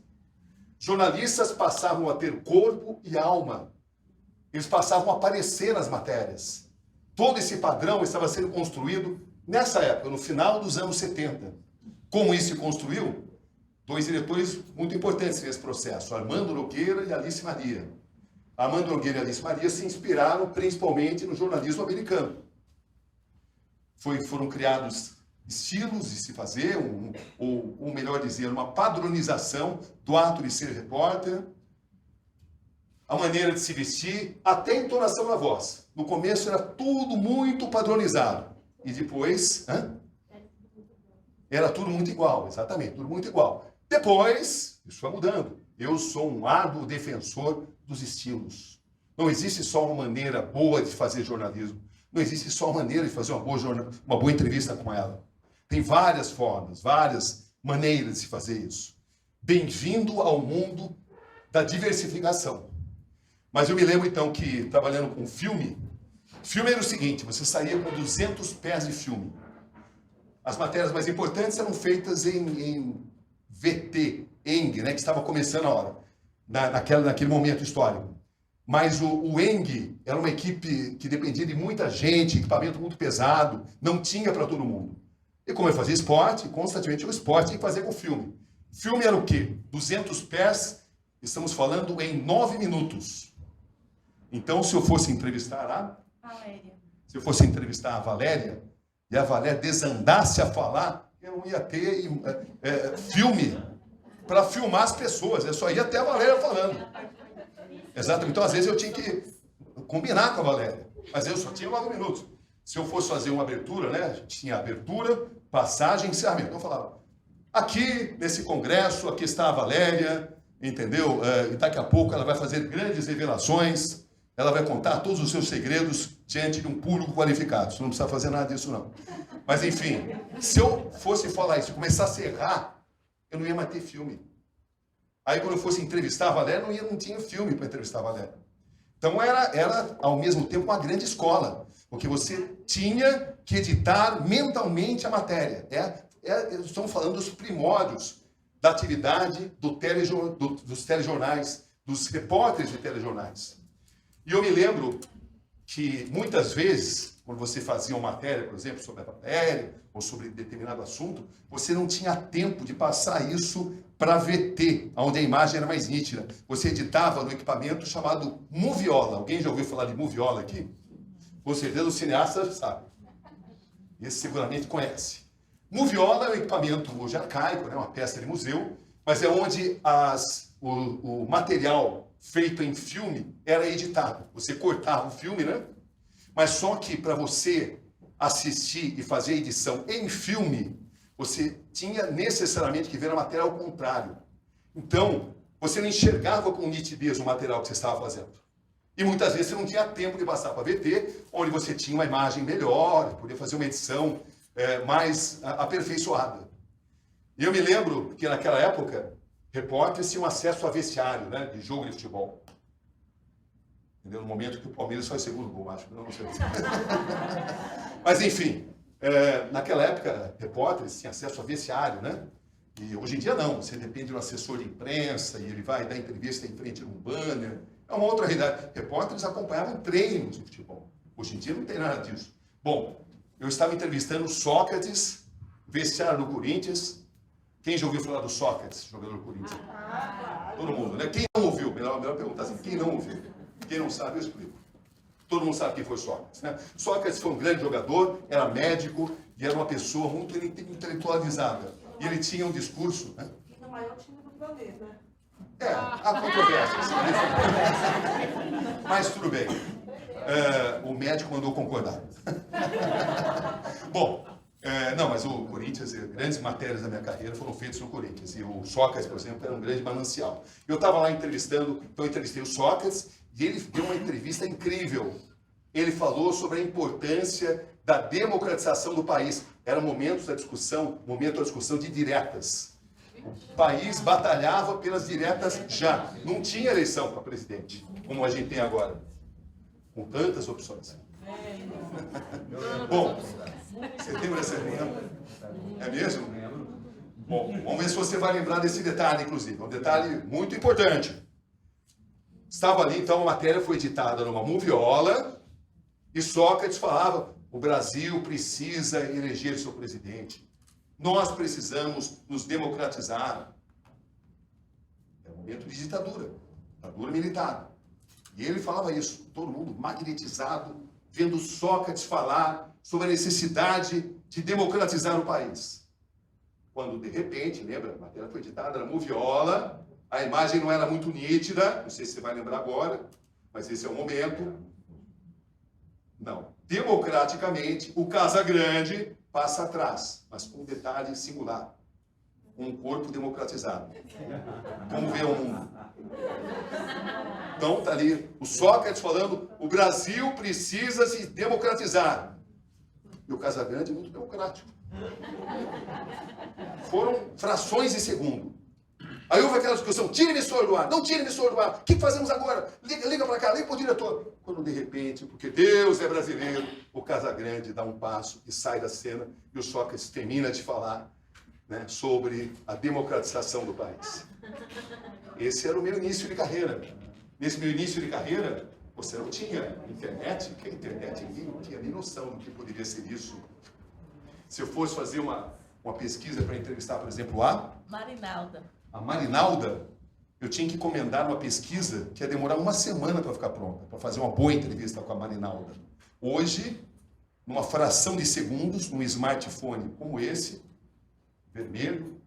E: Jornalistas passavam a ter corpo e alma. Eles passavam a aparecer nas matérias. Todo esse padrão estava sendo construído nessa época, no final dos anos 70. Como isso se construiu? Dois diretores muito importantes nesse processo, Armando Nogueira e Alice Maria. Armando Nogueira e Alice Maria se inspiraram principalmente no jornalismo americano. Foram criados estilos de se fazer, ou melhor dizer, uma padronização do ato de ser repórter, a maneira de se vestir, até a entonação da voz. No começo era tudo muito padronizado. E depois, era tudo muito igual, exatamente, tudo muito igual. Depois, isso foi mudando. Eu sou um árduo defensor dos estilos. Não existe só uma maneira boa de fazer jornalismo. Não existe só uma maneira de fazer uma boa entrevista com ela. Tem várias formas, várias maneiras de se fazer isso. Bem-vindo ao mundo da diversificação. Mas eu me lembro, então, que trabalhando com filme era o seguinte, você saía com 200 pés de filme. As matérias mais importantes eram feitas em VT, ENG, né, que estava começando a hora, naquele momento histórico. Mas o ENG era uma equipe que dependia de muita gente, equipamento muito pesado, não tinha para todo mundo. E como eu fazia esporte, constantemente o esporte tinha que fazer com filme. Filme era o quê? 200 pés, estamos falando em 9 minutos. Então, se eu fosse entrevistar a Valéria, e a Valéria desandasse a falar, eu não ia ter filme para filmar as pessoas, eu só ia até a Valéria falando. Exatamente. Então, às vezes, eu tinha que combinar com a Valéria, mas eu só tinha 9 minutos. Se eu fosse fazer uma abertura, né, a gente tinha abertura, passagem, encerramento. Então, eu falava, aqui, nesse congresso, aqui está a Valéria, entendeu? E daqui a pouco ela vai fazer grandes revelações, ela vai contar todos os seus segredos diante de um público qualificado. Você não precisa fazer nada disso, não. Mas, enfim, se eu fosse falar isso, começasse a errar, eu não ia mais ter filme. Aí, quando eu fosse entrevistar a Valéria, não tinha filme para entrevistar a Valéria. Então, era, ao mesmo tempo, uma grande escola, porque você tinha que editar mentalmente a matéria. Estamos falando dos primórdios da atividade dos telejornais, dos repórteres de telejornais. E eu me lembro que, muitas vezes, quando você fazia uma matéria, por exemplo, sobre a Valéria, ou sobre determinado assunto, você não tinha tempo de passar isso para VT, onde a imagem era mais nítida. Você editava no equipamento chamado Moviola. Alguém já ouviu falar de Moviola aqui? Com certeza o cineasta sabe. Esse seguramente conhece. Moviola é um equipamento hoje arcaico, né? Uma peça de museu, mas é onde o material feito em filme era editado. Você cortava o filme, né? Mas só que para você assistir e fazer edição em filme, você tinha necessariamente que ver a matéria ao contrário. Então, você não enxergava com nitidez o material que você estava fazendo. E muitas vezes você não tinha tempo de passar para VT, onde você tinha uma imagem melhor, podia fazer uma edição mais aperfeiçoada. E eu me lembro que naquela época, repórteres tinham acesso a vestiário, né, de jogo de futebol. Entendeu? No momento que o Palmeiras faz o segundo gol, acho que não sei. Mas enfim, naquela época, repórteres tinham acesso a vestiário, né? E hoje em dia não, você depende do assessor de imprensa e ele vai dar entrevista em frente a um banner. É uma outra realidade. Repórteres acompanhavam treinos de futebol. Hoje em dia não tem nada disso. Bom, eu estava entrevistando Sócrates, vestiário do Corinthians. Quem já ouviu falar do Sócrates, jogador do Corinthians? Todo mundo, né? Quem não ouviu? Melhor perguntar assim, quem não ouviu? Quem não sabe, eu explico. Todo mundo sabe quem foi Sócrates, né? Sócrates foi um grande jogador, era médico e era uma pessoa muito intelectualizada. E ele tinha um discurso, né?
I: E no maior time do planeta, né?
E: Há controvérsias. Mas tudo bem. O médico mandou concordar. Bom, não, mas o Corinthians, grandes matérias da minha carreira foram feitas no Corinthians. E o Sócrates, por exemplo, era um grande manancial. Eu estava lá entrevistando, então eu entrevistei o Sócrates e ele deu uma entrevista incrível. Ele falou sobre a importância da democratização do país. Era momento da discussão de diretas. O país batalhava pelas diretas já. Não tinha eleição para presidente, como a gente tem agora. Com tantas opções. Bom, você lembra dessa reunião? É mesmo? Bom, vamos ver se você vai lembrar desse detalhe, inclusive. Um detalhe muito importante. Estava ali, então, a matéria foi editada numa moviola e Sócrates falava: o Brasil precisa eleger seu presidente. Nós precisamos nos democratizar. É um momento de ditadura militar. E ele falava isso, todo mundo magnetizado, vendo Sócrates falar sobre a necessidade de democratizar o país. Quando, de repente, lembra, a matéria foi editada na moviola, a imagem não era muito nítida, não sei se você vai lembrar agora, mas esse é o momento. Não. Democraticamente, o Casagrande passa atrás, mas com um detalhe singular. Um corpo democratizado. Vamos ver o mundo. Então, está ali o Sócrates falando: o Brasil precisa se democratizar. E o Casagrande é muito democrático. Foram frações de segundo. Aí houve aquela discussão: tire emissor do ar, não tire emissor do ar, o que fazemos agora? Liga para cá, liga para o diretor. Quando de repente, porque Deus é brasileiro, o Casagrande dá um passo e sai da cena e o Sócrates termina de falar, né, sobre a democratização do país. Esse era o meu início de carreira. Nesse meu início de carreira, você não tinha internet, que a internet ninguém não tinha nem noção do que poderia ser isso. Se eu fosse fazer uma pesquisa para entrevistar, por exemplo, a Marinalda, eu tinha que encomendar uma pesquisa que ia demorar uma semana para ficar pronta, para fazer uma boa entrevista com a Marinalda. Hoje, numa fração de segundos, num smartphone como esse, vermelho,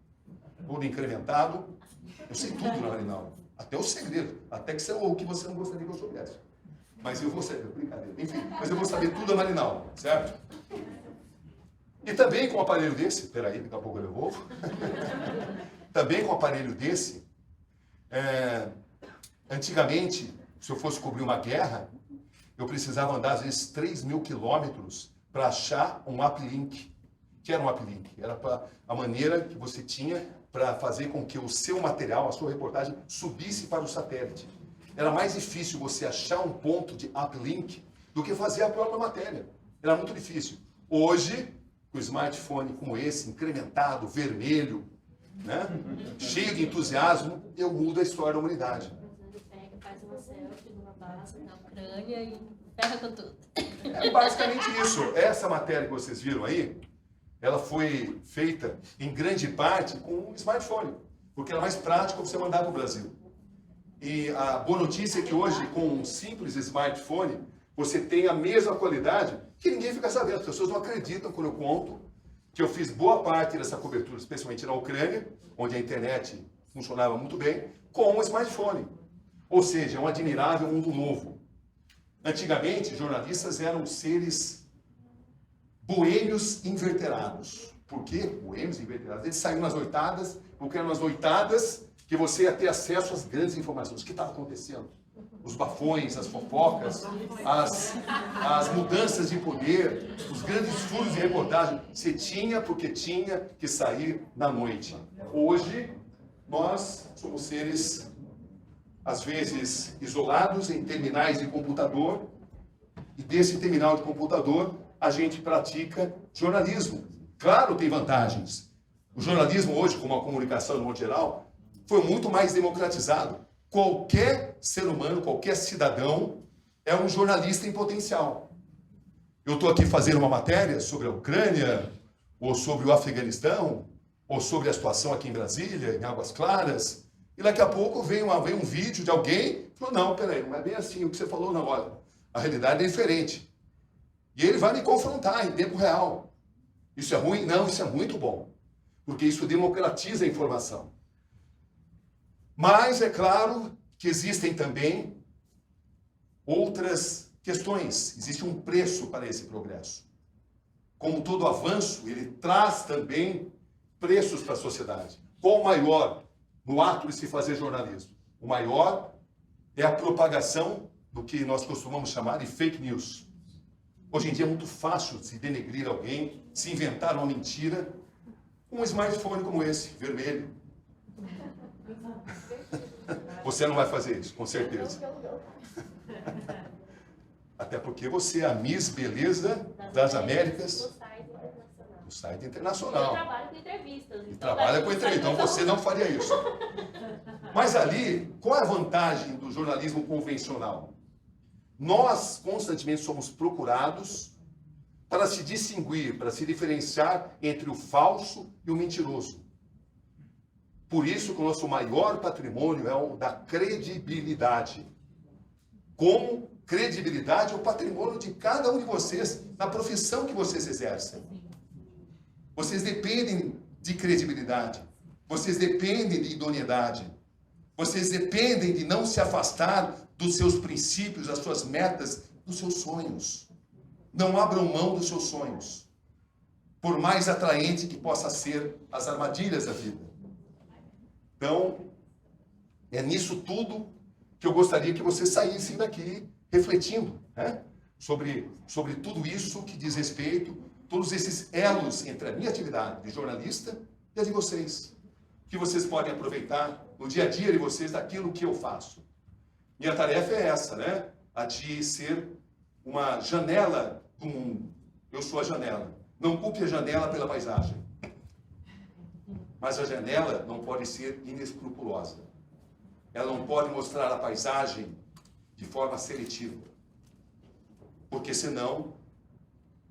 E: todo incrementado, eu sei tudo na Marinalda. Até o segredo, até que o que você não gostaria que eu soubesse. Mas eu vou saber, brincadeira, enfim, mas eu vou saber tudo da Marinalda, certo? E também com um aparelho desse, peraí, daqui a pouco eu devolvo. Também com um aparelho desse, antigamente, se eu fosse cobrir uma guerra, eu precisava andar às vezes 3.000 quilômetros para achar um uplink. O que era um uplink? Era a maneira que você tinha para fazer com que o seu material, a sua reportagem, subisse para o satélite. Era mais difícil você achar um ponto de uplink do que fazer a própria matéria. Era muito difícil. Hoje, com um smartphone como esse, incrementado, vermelho, né, cheio de entusiasmo, eu mudo a história da humanidade.
J: Ele pega, faz uma selfie numa base na Ucrânia e ferra com tudo.
E: É basicamente isso. Essa matéria que vocês viram aí, ela foi feita, em grande parte, com um smartphone, porque era mais prático você mandar para o Brasil. E a boa notícia é que hoje, com um simples smartphone, você tem a mesma qualidade que ninguém fica sabendo. As pessoas não acreditam quando eu conto que eu fiz boa parte dessa cobertura, especialmente na Ucrânia, onde a internet funcionava muito bem, com um smartphone. Ou seja, é um admirável mundo novo. Antigamente, jornalistas eram seres boêmios inverterados. Por quê? Boêmios inverterados. Eles saíam nas noitadas, porque eram nas noitadas que você ia ter acesso às grandes informações. O que estava acontecendo? Os bafões, as fofocas, as mudanças de poder, os grandes furos de reportagem. Você tinha porque tinha que sair na noite. Hoje, nós somos seres, às vezes, isolados em terminais de computador, e desse terminal de computador, a gente pratica jornalismo. Claro, tem vantagens. O jornalismo hoje, como a comunicação no modo geral, foi muito mais democratizado. Qualquer ser humano, qualquer cidadão é um jornalista em potencial. Eu estou aqui fazendo uma matéria sobre a Ucrânia, ou sobre o Afeganistão, ou sobre a situação aqui em Brasília, em Águas Claras, e daqui a pouco vem um vídeo de alguém que falou, não, peraí, não é bem assim o que você falou na hora. A realidade é diferente. E ele vai me confrontar em tempo real. Isso é ruim? Não, isso é muito bom. Porque isso democratiza a informação. Mas é claro que existem também outras questões. Existe um preço para esse progresso. Como todo avanço, ele traz também preços para a sociedade. Qual o maior no ato de se fazer jornalismo? O maior é a propagação do que nós costumamos chamar de fake news. Hoje em dia é muito fácil se denegrir alguém, se inventar uma mentira, com um smartphone como esse, vermelho. Você não vai fazer isso, com certeza. Até porque você é a Miss Beleza das Américas do site internacional.
J: Eu trabalho com entrevistas.
E: E trabalha com entrevistas, então você não faria isso. Mas ali, qual é a vantagem do jornalismo convencional? Nós constantemente somos procurados para se distinguir, para se diferenciar entre o falso e o mentiroso. Por isso que o nosso maior patrimônio é o da credibilidade. Como credibilidade é o patrimônio de cada um de vocês na profissão que vocês exercem. Vocês dependem de credibilidade. Vocês dependem de idoneidade. Vocês dependem de não se afastar dos seus princípios, das suas metas, dos seus sonhos. Não abram mão dos seus sonhos. Por mais atraente que possa ser as armadilhas da vida. Então, é nisso tudo que eu gostaria que vocês saíssem daqui refletindo, né? sobre tudo isso que diz respeito, todos esses elos entre a minha atividade de jornalista e a de vocês. Que vocês podem aproveitar no dia a dia de vocês daquilo que eu faço. Minha tarefa é essa, né? A de ser uma janela do mundo. Eu sou a janela. Não culpe a janela pela paisagem. Mas a janela não pode ser inescrupulosa. Ela não pode mostrar a paisagem de forma seletiva. Porque senão,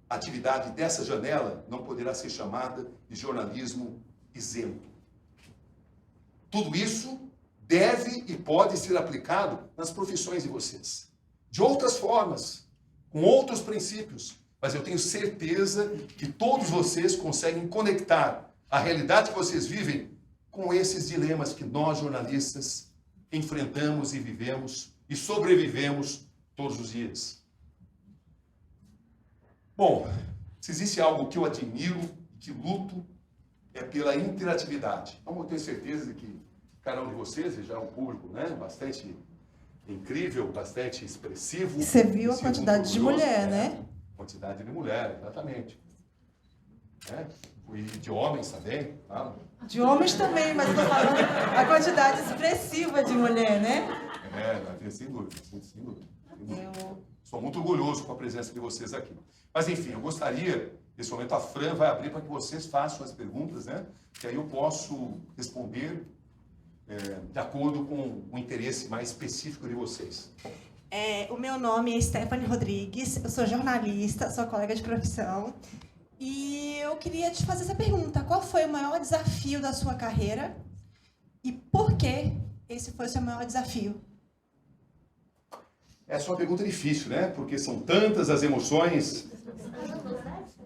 E: a atividade dessa janela não poderá ser chamada de jornalismo isento. Tudo isso deve e pode ser aplicado nas profissões de vocês. De outras formas, com outros princípios. Mas eu tenho certeza que todos vocês conseguem conectar a realidade que vocês vivem com esses dilemas que nós, jornalistas, enfrentamos e vivemos e sobrevivemos todos os dias. Bom, se existe algo que eu admiro, que luto, é pela interatividade. Então, eu tenho certeza de que cada um de vocês já é um público, né, bastante incrível, bastante expressivo.
A: Você viu a quantidade de mulher, né?
E: Quantidade de mulher, exatamente. E de homens também. Tá?
A: De homens também, mas eu estou falando a quantidade expressiva de mulher, né?
E: Sem dúvida, sem dúvida. Sou muito orgulhoso com a presença de vocês aqui. Mas, enfim, eu gostaria, nesse momento a Fran vai abrir para que vocês façam as perguntas, né? Que aí eu posso responder de acordo com o interesse mais específico de vocês.
I: O meu nome é Stephanie Rodrigues, eu sou jornalista, sou colega de profissão. E eu queria te fazer essa pergunta. Qual foi o maior desafio da sua carreira? E por que esse foi o seu maior desafio?
E: Essa é uma pergunta difícil, né? Porque são tantas as emoções.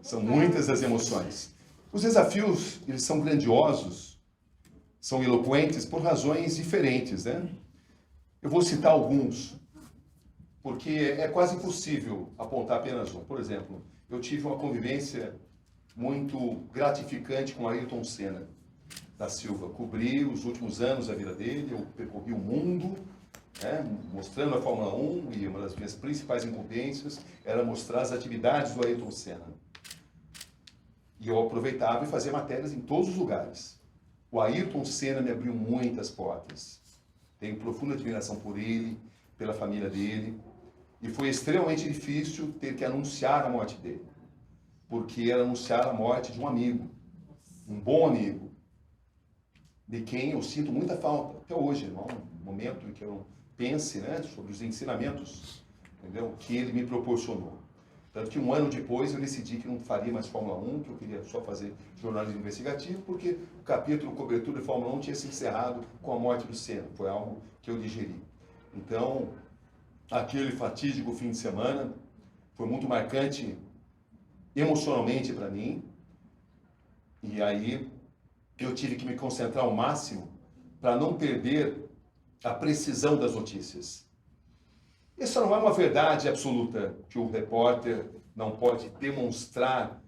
E: São muitas as emoções. Os desafios, eles são grandiosos, são eloquentes por razões diferentes, né? Eu vou citar alguns, porque é quase impossível apontar apenas um. Por exemplo, eu tive uma convivência muito gratificante com Ayrton Senna da Silva. Cobri os últimos anos da vida dele, eu percorri o mundo, né, mostrando a Fórmula 1, e uma das minhas principais incumbências era mostrar as atividades do Ayrton Senna. E eu aproveitava e fazia matérias em todos os lugares. O Ayrton Senna me abriu muitas portas. Tenho profunda admiração por ele, pela família dele. E foi extremamente difícil ter que anunciar a morte dele. Porque era anunciar a morte de um amigo, um bom amigo, de quem eu sinto muita falta, até hoje. Não há um momento em que eu não pense, né, sobre os ensinamentos, entendeu, que ele me proporcionou. Tanto que um ano depois eu decidi que não faria mais Fórmula 1, que eu queria só fazer jornalismo investigativo, porque o capítulo cobertura de Fórmula 1 tinha se encerrado com a morte do Senna. Foi algo que eu digeri. Então, aquele fatídico fim de semana foi muito marcante emocionalmente para mim. E aí eu tive que me concentrar ao máximo para não perder a precisão das notícias. Isso não é uma verdade absoluta, que o repórter não pode demonstrar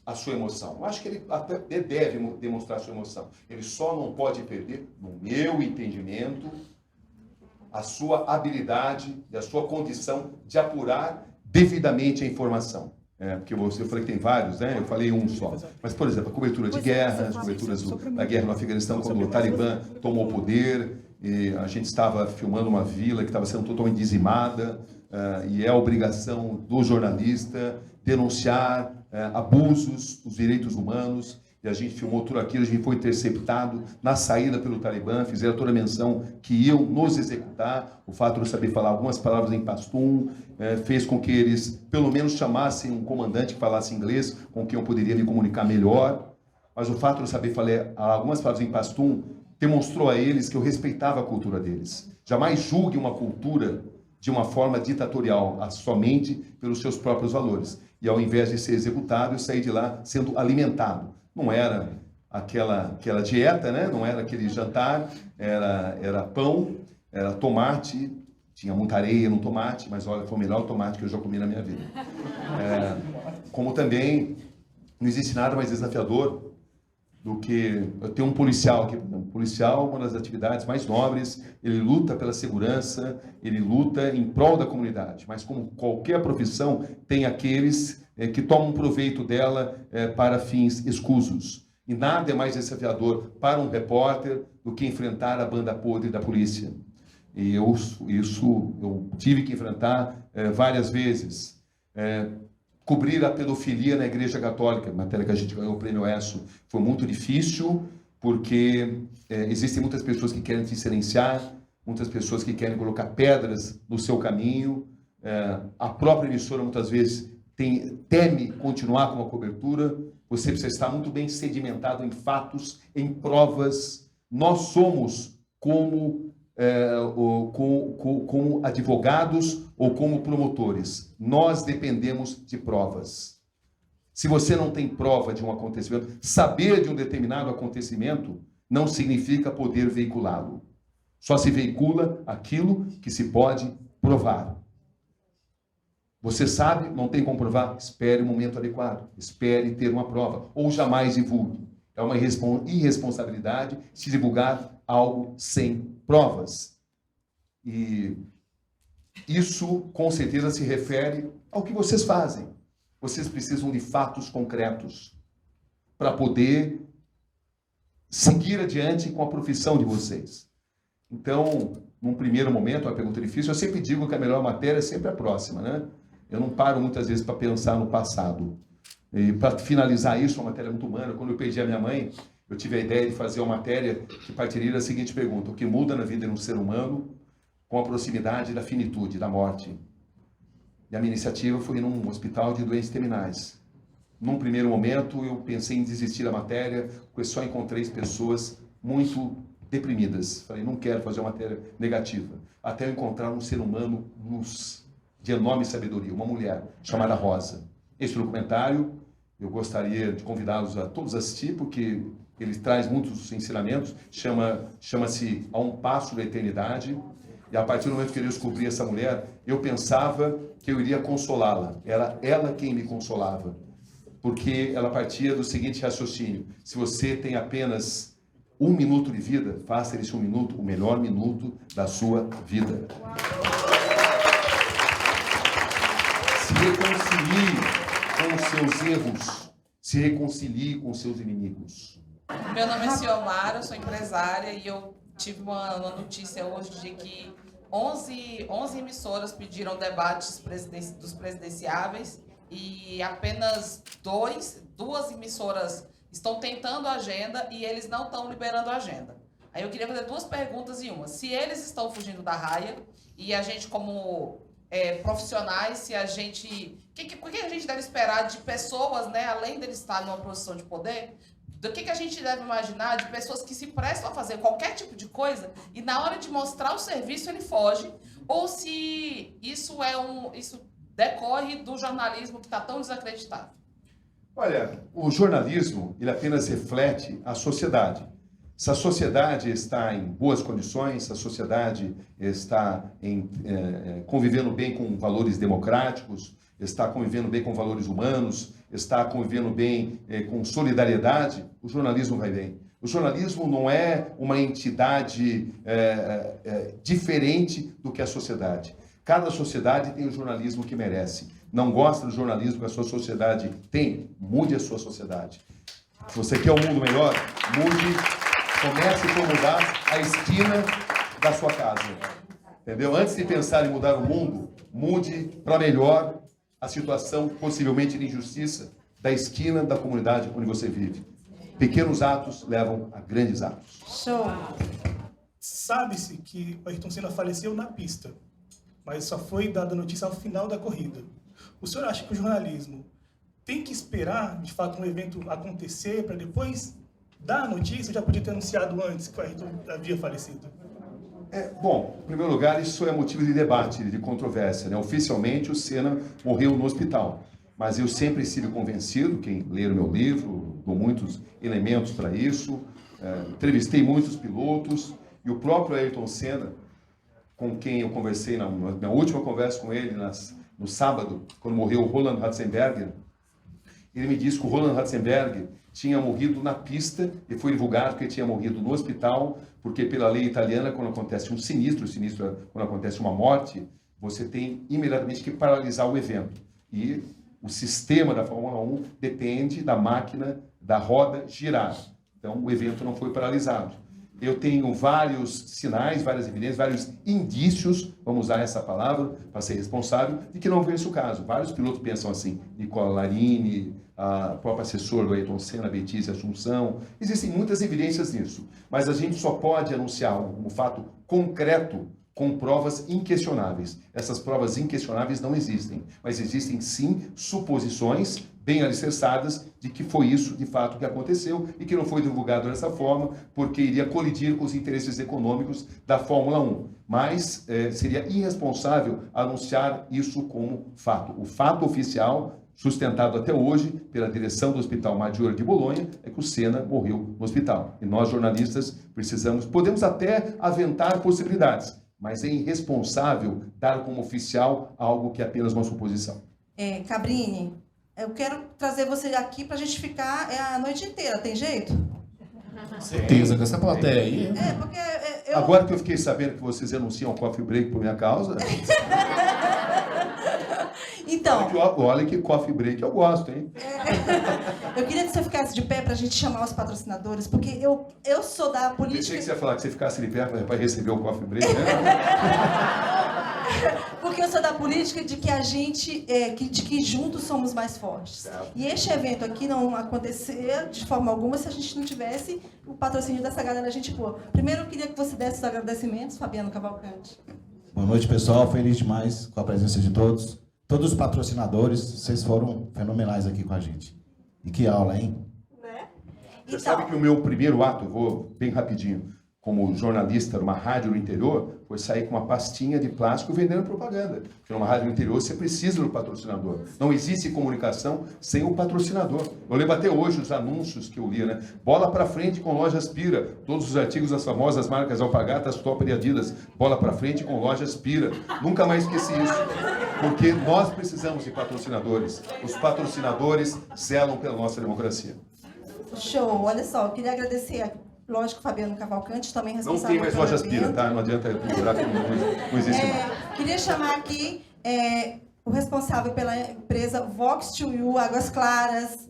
E: a sua emoção. Eu acho que ele até deve demonstrar a sua emoção. Ele só não pode perder, no meu entendimento, a sua habilidade e a sua condição de apurar devidamente a informação. Porque eu falei que tem vários, né? Eu falei um só. Mas, por exemplo, a cobertura de guerra, as coberturas da guerra no Afeganistão, quando o Talibã tomou o poder, e a gente estava filmando uma vila que estava sendo totalmente dizimada, e é a obrigação do jornalista denunciar abusos dos direitos humanos, e a gente filmou tudo aquilo, a gente foi interceptado na saída pelo Talibã, fizeram toda a menção que iam nos executar. O fato de eu saber falar algumas palavras em pastum fez com que eles, pelo menos, chamassem um comandante que falasse inglês, com quem eu poderia me comunicar melhor. Mas o fato de eu saber falar algumas palavras em pastum demonstrou a eles que eu respeitava a cultura deles. Jamais julgue uma cultura de uma forma ditatorial, somente pelos seus próprios valores. E ao invés de ser executado, eu saí de lá sendo alimentado. Não era aquela dieta, né? Não era aquele jantar, era pão, era tomate, tinha muita areia no tomate, mas olha, foi o melhor tomate que eu já comi na minha vida. Como também não existe nada mais desafiador do que eu ter um policial aqui. Um policial, uma das atividades mais nobres, ele luta pela segurança, ele luta em prol da comunidade, mas como qualquer profissão, tem aqueles que tomam proveito dela para fins escusos. E nada é mais desafiador para um repórter do que enfrentar a banda podre da polícia. E eu tive que enfrentar várias vezes. Cobrir a pedofilia na Igreja Católica, matéria que a gente ganhou o prêmio ESSO, foi muito difícil, porque existem muitas pessoas que querem te silenciar, muitas pessoas que querem colocar pedras no seu caminho. A própria emissora, muitas vezes, teme continuar com a cobertura. Você precisa estar muito bem sedimentado em fatos, em provas. Nós somos como advogados ou como promotores. Nós dependemos de provas. Se você não tem prova de um acontecimento, saber de um determinado acontecimento não significa poder veiculá-lo. Só se veicula aquilo que se pode provar. Você sabe, não tem como provar? Espere o momento adequado. Espere ter uma prova. Ou jamais divulgue. É uma irresponsabilidade se divulgar algo sem provas. E isso, com certeza, se refere ao que vocês fazem. Vocês precisam de fatos concretos para poder seguir adiante com a profissão de vocês. Então, num primeiro momento, uma pergunta difícil, eu sempre digo que a melhor matéria é sempre a próxima, né? Eu não paro muitas vezes para pensar no passado. E para finalizar isso, uma matéria muito humana, quando eu perdi a minha mãe, eu tive a ideia de fazer uma matéria que partiria da seguinte pergunta: o que muda na vida de um ser humano com a proximidade da finitude, da morte? E a minha iniciativa foi num hospital de doentes terminais. Num primeiro momento, eu pensei em desistir da matéria, porque só encontrei pessoas muito deprimidas. Falei, não quero fazer uma matéria negativa. Até eu encontrar um ser humano luz, de enorme sabedoria, uma mulher chamada Rosa. Esse documentário, eu gostaria de convidá-los a todos a assistir, porque ele traz muitos ensinamentos, chama-se A um Passo da Eternidade, e a partir do momento que eu descobri essa mulher, eu pensava que eu iria consolá-la. Era ela quem me consolava, porque ela partia do seguinte raciocínio: se você tem apenas 1 minuto de vida, faça desse 1 minuto o melhor minuto da sua vida. Se reconcilie com os seus erros, se reconcilie com os seus inimigos.
K: Meu nome é Ciomara, eu sou empresária e eu tive uma notícia hoje de que 11 emissoras pediram debates dos presidenciáveis e apenas duas emissoras estão tentando a agenda e eles não estão liberando a agenda. Aí eu queria fazer 2 perguntas em uma. Se eles estão fugindo da raia, e a gente como profissionais, se a gente... O que a gente deve esperar de pessoas, né, além deles estar numa posição de poder, do que a gente deve imaginar de pessoas que se prestam a fazer qualquer tipo de coisa e na hora de mostrar o serviço ele foge, ou se isso decorre do jornalismo que está tão desacreditado?
E: Olha, o jornalismo, ele apenas reflete a sociedade. Se a sociedade está em boas condições, se a sociedade está convivendo bem com valores democráticos, está convivendo bem com valores humanos, está convivendo bem com solidariedade, o jornalismo vai bem. O jornalismo não é uma entidade diferente do que a sociedade. Cada sociedade tem o jornalismo que merece. Não gosta do jornalismo que a sua sociedade tem? Mude a sua sociedade. Se você quer um mundo melhor, comece por mudar a esquina da sua casa. Entendeu? Antes de pensar em mudar o mundo, mude para melhor a situação, possivelmente de injustiça, da esquina da comunidade onde você vive. Pequenos atos levam a grandes atos.
I: Show!
L: Sabe-se que o Ayrton Senna faleceu na pista, mas só foi dada a notícia ao final da corrida. O senhor acha que o jornalismo tem que esperar, de fato, um evento acontecer para depois dar a notícia? Já podia ter anunciado antes que o Ayrton havia falecido?
E: Bom, em primeiro lugar, isso é motivo de debate, de controvérsia, né? Oficialmente, o Senna morreu no hospital, mas eu sempre estive convencido, quem ler o meu livro, dou muitos elementos para isso, entrevistei muitos pilotos, e o próprio Ayrton Senna, com quem eu conversei na minha última conversa com ele, no sábado, quando morreu o Roland Ratzenberger, ele me disse que o Roland Ratzenberger tinha morrido na pista e foi divulgado que ele tinha morrido no hospital, porque pela lei italiana, quando acontece um sinistro é quando acontece uma morte, você tem imediatamente que paralisar o evento. E o sistema da Fórmula 1 depende da máquina, da roda girar. Então, o evento não foi paralisado. Eu tenho vários sinais, várias evidências, vários indícios, vamos usar essa palavra para ser responsável, de que não foi esse o caso. Vários pilotos pensam assim, Nicola Larini, a própria assessora do Ayrton Senna, Betícia Assunção. Existem muitas evidências nisso, mas a gente só pode anunciar algo como fato concreto com provas inquestionáveis. Essas provas inquestionáveis não existem, mas existem sim suposições bem alicerçadas de que foi isso, de fato, que aconteceu e que não foi divulgado dessa forma porque iria colidir com os interesses econômicos da Fórmula 1. Mas seria irresponsável anunciar isso como fato. O fato oficial, sustentado até hoje pela direção do Hospital Maggiore de Bolonha, é que o Senna morreu no hospital. E nós, jornalistas, podemos até aventar possibilidades, mas é irresponsável dar como oficial algo que é apenas uma suposição.
A: Cabrini, eu quero trazer você aqui para a gente ficar a noite inteira, tem jeito?
B: Certeza, com essa plateia aí.
A: Porque
E: Agora que eu fiquei sabendo que vocês anunciam o coffee break por minha causa...
A: Então...
E: Olha que coffee break eu gosto, hein?
A: Eu queria que você ficasse de pé para a gente chamar os patrocinadores, porque eu sou da política...
E: Pensei que você ia falar que você ficasse de pé para receber o coffee break, né?
A: Porque eu sou da política de que a gente, de que juntos somos mais fortes.
E: Certo.
A: E este evento aqui não acontecer de forma alguma se a gente não tivesse o patrocínio dessa galera gente boa. Primeiro, eu queria que você desse os agradecimentos, Fabiano Cavalcante.
M: Boa noite, pessoal. Feliz demais com a presença de todos. Todos os patrocinadores, vocês foram fenomenais aqui com a gente. E que aula, hein?
E: Você sabe que o meu primeiro ato, eu vou bem rapidinho, como jornalista numa rádio no interior, foi sair com uma pastinha de plástico vendendo propaganda. Porque numa rádio no interior você precisa do patrocinador. Não existe comunicação sem o patrocinador. Eu lembro até hoje os anúncios que eu lia, né? Bola para frente com Lojas Pira. Todos os artigos das famosas marcas Alpargatas, Topper e Adidas. Bola para frente com Lojas Pira. Nunca mais esqueci isso. Porque nós precisamos de patrocinadores. Os patrocinadores zelam pela nossa democracia.
A: Show. Olha só, eu queria agradecer... Lógico, Fabiano Cavalcante, também responsável.
E: Não tem mais Lojas Pira, tá? Não adianta eu procurar que não existe mais.
A: Queria chamar aqui o responsável pela empresa Vox2U Águas Claras,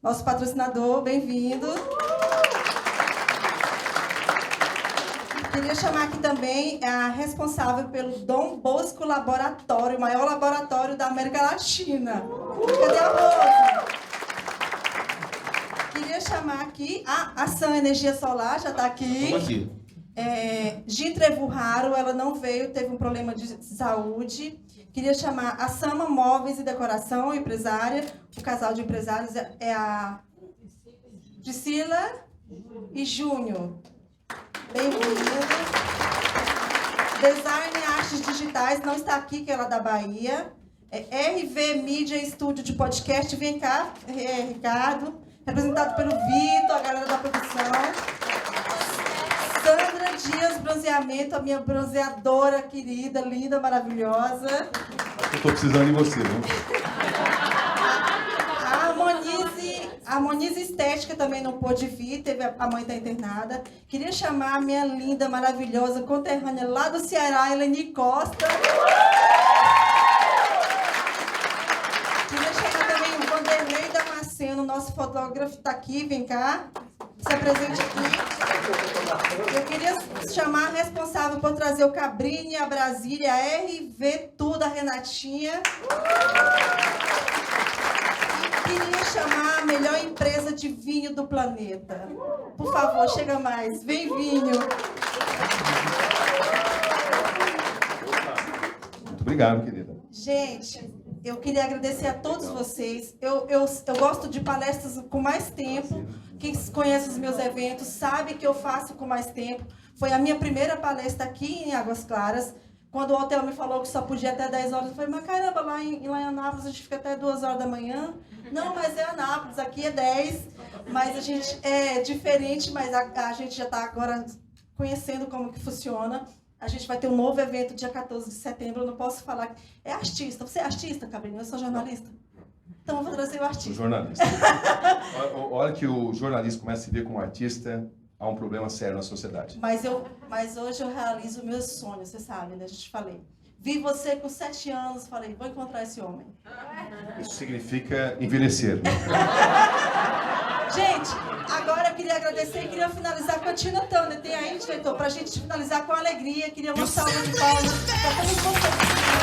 A: nosso patrocinador, bem-vindo. Queria chamar aqui também a responsável pelo Dom Bosco Laboratório, o maior laboratório da América Latina. Cadê a moça? Queria queria chamar aqui a Sam Energia Solar, já está aqui.
B: Estamos aqui.
A: Gintrevo Raro, ela não veio, teve um problema de saúde. Queria chamar a Sama Móveis e Decoração, empresária. O casal de empresários é a Priscila e Júnior. Bem-vinda. Design e Artes Digitais, não está aqui, que ela é da Bahia. RV Mídia Estúdio de Podcast. Vem cá, Ricardo. Representado pelo Vitor, a galera da produção. Sandra Dias Bronzeamento, a minha bronzeadora querida, linda, maravilhosa.
E: Eu estou precisando de você, viu?
A: A Monize Estética também não pôde vir, a mãe está internada. Queria chamar a minha linda, maravilhosa conterrânea lá do Ceará, Eleni Costa. Queria chamar também o Vanderlei Damasceno, nosso fotógrafo, está aqui, vem cá, se apresente aqui. Eu queria chamar a responsável por trazer o Cabrini, a Brasília, a RV Tudo, a Renatinha. E queria chamar a melhor empresa de vinho do planeta. Por favor, chega mais. Vem, vinho.
E: Muito obrigado, querida.
A: Gente, eu queria agradecer a todos vocês. Eu gosto de palestras com mais tempo. Quem conhece os meus eventos sabe que eu faço com mais tempo. Foi a minha primeira palestra aqui em Águas Claras. Quando o hotel me falou que só podia até 10 horas, eu falei, mas caramba, lá em Anápolis a gente fica até 2 horas da manhã. Não, mas é Anápolis, aqui é 10. Mas a gente é diferente, mas a gente já está agora conhecendo como que funciona. A gente vai ter um novo evento dia 14 de setembro. Eu não posso falar. É artista. Você é artista, Cabrini? Eu sou jornalista. Então eu vou trazer o artista.
E: O jornalista. A hora que o jornalista começa a se ver como artista, há um problema sério na sociedade.
A: Mas hoje eu realizo meus sonhos, você sabe, né? A gente falei. Vi você com 7 anos, falei, vou encontrar esse homem.
E: Isso significa envelhecer.
A: Gente, agora eu queria agradecer e queria finalizar com a Tina Turner. Tem aí, diretor, pra gente finalizar com alegria. Queria uma salva de palmas para todos vocês.